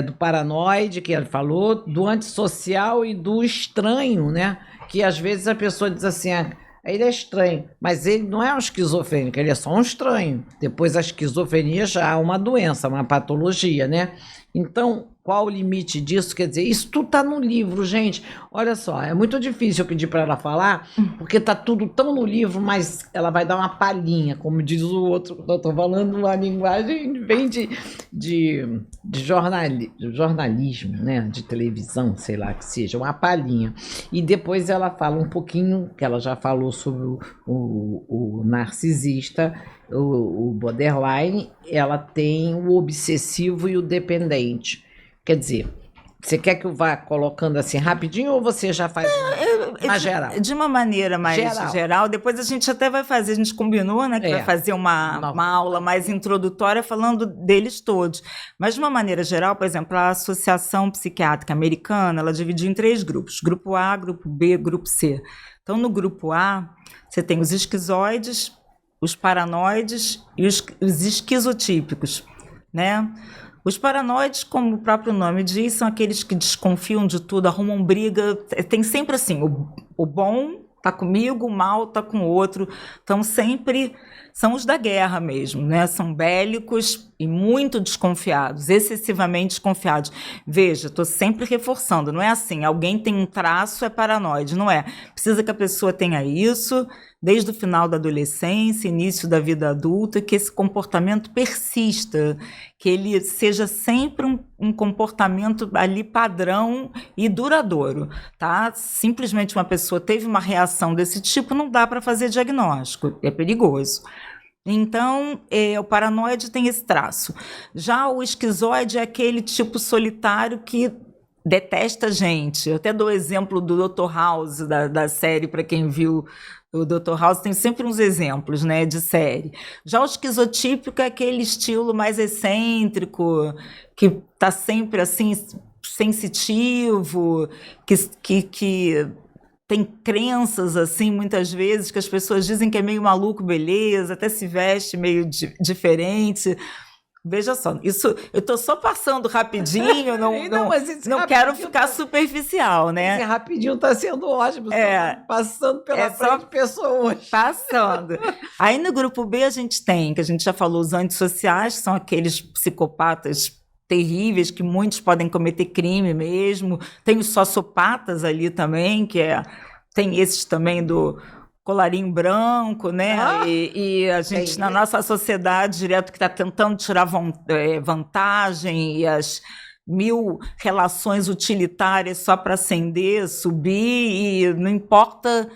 do paranoide, que ele falou, do antissocial e do estranho, né? Que às vezes a pessoa diz assim, ele é estranho, mas ele não é um esquizofrênico, ele é só um estranho. Depois a esquizofrenia já é uma doença, uma patologia, né? Então, qual o limite disso? Quer dizer, isso tudo está no livro, gente. Olha só, é muito difícil eu pedir para ela falar, porque está tudo tão no livro, mas ela vai dar uma palhinha, como diz o outro. Eu estou falando uma linguagem bem de jornalismo, né? De televisão, sei lá que seja, uma palhinha. E depois ela fala um pouquinho, que ela já falou sobre o narcisista, o borderline, ela tem o obsessivo e o dependente. Quer dizer, Você quer que eu vá colocando assim rapidinho ou você já faz uma geral?
De uma maneira mais geral. Depois a gente até vai fazer, a gente combinou, né, que vai fazer uma aula mais introdutória falando deles todos. Mas de uma maneira geral, por exemplo, a Associação Psiquiátrica Americana, ela dividiu em 3 grupos: grupo A, grupo B, grupo C. Então, no grupo A, você tem os esquizoides, os paranoides e os esquizotípicos, né? Os paranoides, como o próprio nome diz, são aqueles que desconfiam de tudo, arrumam briga. Tem sempre assim, o bom está comigo, o mal está com o outro. Então, sempre são os da guerra mesmo, né? São bélicos e muito desconfiados, excessivamente desconfiados. Veja, estou sempre reforçando, não é assim, alguém tem um traço, é paranoide, não é. Precisa que a pessoa tenha isso desde o final da adolescência, início da vida adulta, que esse comportamento persista, que ele seja sempre um comportamento ali padrão e duradouro, tá? Simplesmente uma pessoa teve uma reação desse tipo, não dá para fazer diagnóstico, é perigoso. Então, o paranoide tem esse traço. Já o esquizoide é aquele tipo solitário que detesta gente. Eu até dou o exemplo do Dr. House, da série, para quem viu o Dr. House, tem sempre uns exemplos, né, de série. Já o esquizotípico é aquele estilo mais excêntrico, que está sempre assim, sensitivo, que tem crenças, assim, muitas vezes, que as pessoas dizem que é meio maluco, beleza, até se veste meio diferente. Veja só, isso eu estou só passando rapidinho, não quero ficar superficial, né?
Esse rapidinho está sendo ótimo, passando pela frente de pessoas.
Passando. Aí no grupo B a gente tem, que a gente já falou, os antissociais, que são aqueles psicopatas terríveis, que muitos podem cometer crime mesmo. Tem os sociopatas ali também, tem esses também do colarinho branco, né? E a gente, na nossa sociedade, direto que está tentando tirar vantagem e as 1000 relações utilitárias só para ascender, subir, e não importa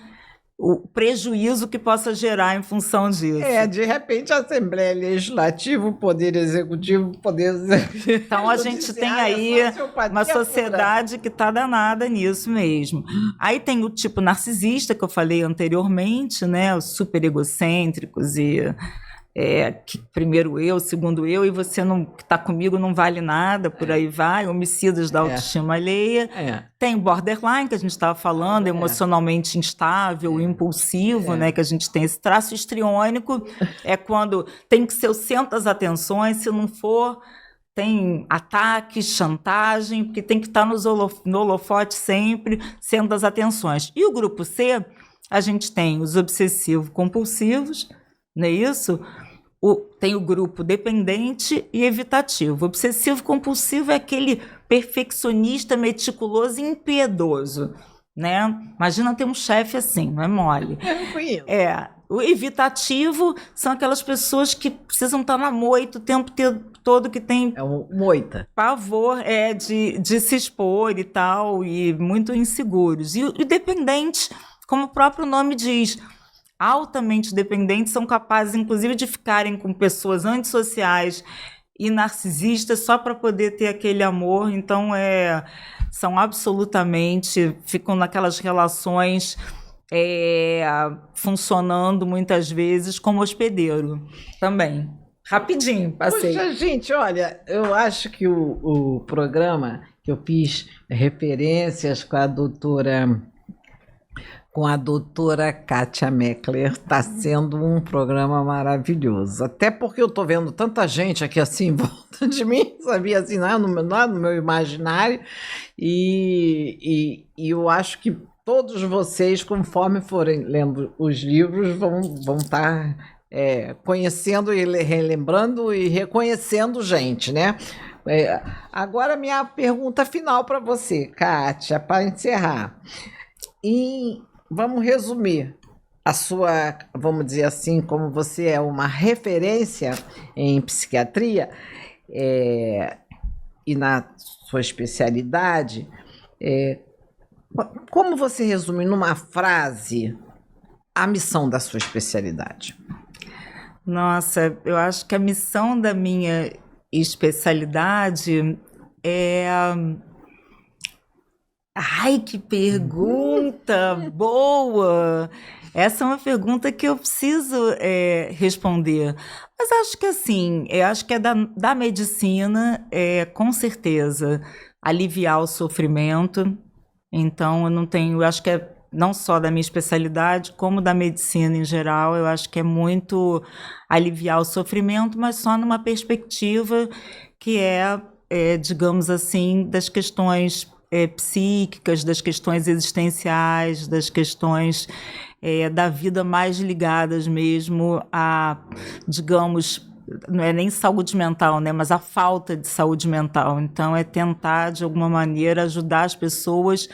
o prejuízo que possa gerar em função disso.
De repente, a Assembleia Legislativa, o Poder Executivo, o Poder...
Então, a gente tem aí uma sociedade que está danada nisso mesmo. Aí tem o tipo narcisista, que eu falei anteriormente, né? Os super egocêntricos que primeiro eu, segundo eu, e você que está comigo não vale nada, por aí vai, homicidas da autoestima alheia. Tem borderline, que a gente estava falando, emocionalmente instável, impulsivo, né, que a gente tem esse traço. Histriônico é quando tem que ser o centro das atenções, se não for, tem ataque, chantagem, porque tem que estar no holofote sempre, centro das atenções. E o grupo C, a gente tem os obsessivo-compulsivos, não é isso? Tem o grupo dependente e evitativo. O obsessivo-compulsivo é aquele perfeccionista, meticuloso e impiedoso, né? Imagina ter um chefe assim, não é mole.
Eu conheço.
O evitativo são aquelas pessoas que precisam estar na moita o tempo todo, que tem
moita.
Pavor de se expor e tal, e muito inseguros. E dependentes, como o próprio nome diz, altamente dependentes, são capazes, inclusive, de ficarem com pessoas antissociais e narcisistas só para poder ter aquele amor. Então, são absolutamente... ficam naquelas relações funcionando, muitas vezes, como hospedeiro também. Rapidinho, passei.
Puxa, gente, olha, eu acho que o programa que eu fiz referências com a doutora Kátia Meckler, está sendo um programa maravilhoso. Até porque eu estou vendo tanta gente aqui assim em volta de mim, sabia, assim, lá no meu imaginário, e eu acho que todos vocês, conforme forem lendo os livros, vão estar conhecendo e relembrando e reconhecendo gente, né? Agora, minha pergunta final para você, Kátia, para encerrar. Vamos resumir a sua, vamos dizer assim, como você é uma referência em psiquiatria e na sua especialidade, como você resume numa frase a missão da sua especialidade?
Nossa, eu acho que a missão da minha especialidade é Ai, que pergunta boa! Essa é uma pergunta que eu preciso responder. Mas acho que assim, eu acho que é da medicina, com certeza, aliviar o sofrimento. Então, eu acho que é não só da minha especialidade, como da medicina em geral, eu acho que é muito aliviar o sofrimento, mas só numa perspectiva que digamos assim, das questões psíquicas, das questões existenciais, das questões da vida mais ligadas mesmo a, digamos, não é nem saúde mental, né, mas a falta de saúde mental. Então, é tentar, de alguma maneira, ajudar as pessoas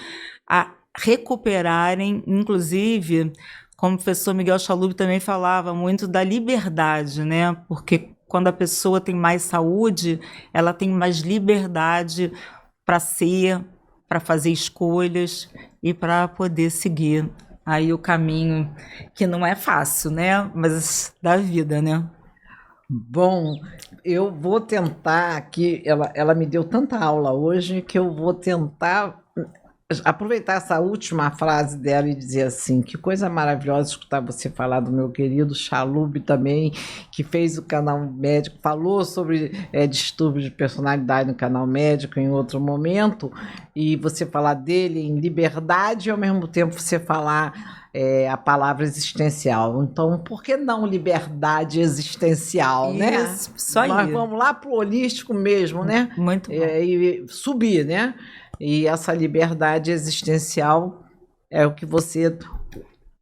a recuperarem, inclusive, como o professor Miguel Chalub também falava muito da liberdade, né? Porque quando a pessoa tem mais saúde, ela tem mais liberdade para ser, para fazer escolhas e para poder seguir aí o caminho que não é fácil, né? Mas da vida, né?
Bom, eu vou tentar aqui, ela me deu tanta aula hoje que eu vou tentar aproveitar essa última frase dela e dizer assim, que coisa maravilhosa escutar você falar do meu querido Chalub também, que fez o Canal Médico, falou sobre distúrbio de personalidade no Canal Médico em outro momento, e você falar dele em liberdade e ao mesmo tempo você falar a palavra existencial. Então, por que não liberdade existencial, né?
Isso aí.
Nós vamos lá pro holístico mesmo, né?
Muito bom.
E subir, né? E essa liberdade existencial é o que você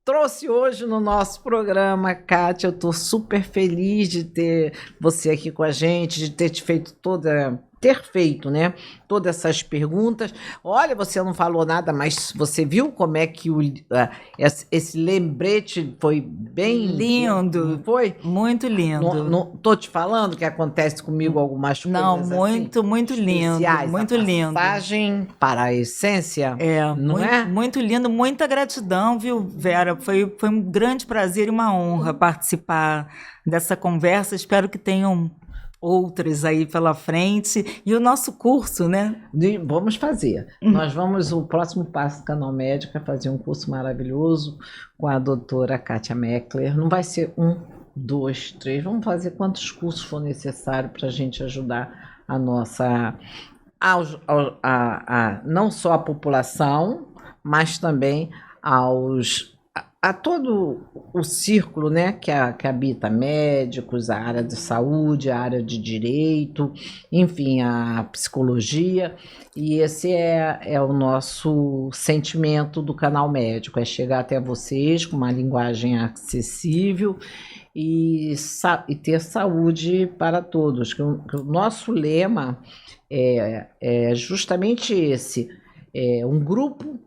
trouxe hoje no nosso programa, Kátia. Eu estou super feliz de ter você aqui com a gente, de ter te feito ter feito, né, todas essas perguntas. Olha, você não falou nada, mas você viu como é que esse lembrete foi bem
lindo,
foi
muito lindo.
Tô te falando que acontece comigo algumas coisas.
Não, muito,
assim,
muito lindo, muito lindo.
Passagem para a essência, não é?
Muito lindo, muita gratidão, viu, Vera? Foi um grande prazer e uma honra participar dessa conversa. Espero que tenham outras aí pela frente, e o nosso curso, né?
Vamos fazer. Nós vamos, o próximo passo do Canal Médico é fazer um curso maravilhoso com a doutora Kátia Meckler. Não vai ser 1, 2, 3, vamos fazer quantos cursos for necessário para a gente ajudar a nossa, não só a população, mas também a todo o círculo, né, que habita médicos, a área de saúde, a área de direito, enfim, a psicologia. E esse é o nosso sentimento do Canal Médico, é chegar até vocês com uma linguagem acessível e ter saúde para todos. Que o nosso lema é justamente esse, um grupo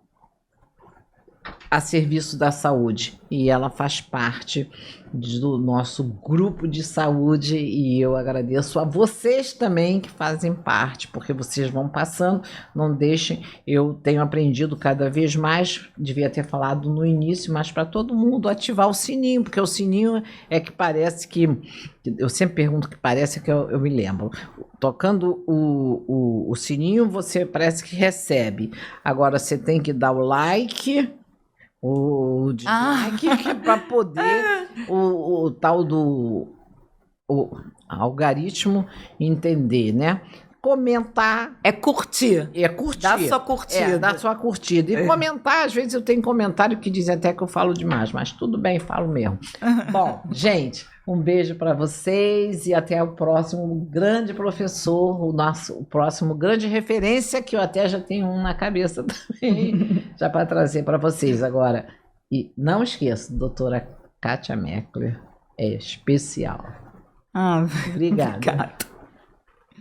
a serviço da saúde, e ela faz parte do nosso grupo de saúde, e eu agradeço a vocês também que fazem parte, porque vocês vão passando, não deixem, eu tenho aprendido cada vez mais, devia ter falado no início, mas para todo mundo ativar o sininho, porque o sininho é que parece que, eu sempre pergunto que parece que eu me lembro, tocando o sininho você parece que recebe, agora você tem que dar o like, o dislike, para poder o tal do algoritmo entender, né? Comentar.
É curtir.
Dá
sua curtida.
Dá sua curtida. E comentar, às vezes eu tenho comentário que dizem até que eu falo demais, mas tudo bem, falo mesmo. Bom, gente, um beijo para vocês e até o próximo grande professor, o próximo grande referência, que eu até já tenho um na cabeça também, já para trazer para vocês agora. E não esqueça, doutora Kátia Meckler é especial.
Obrigada.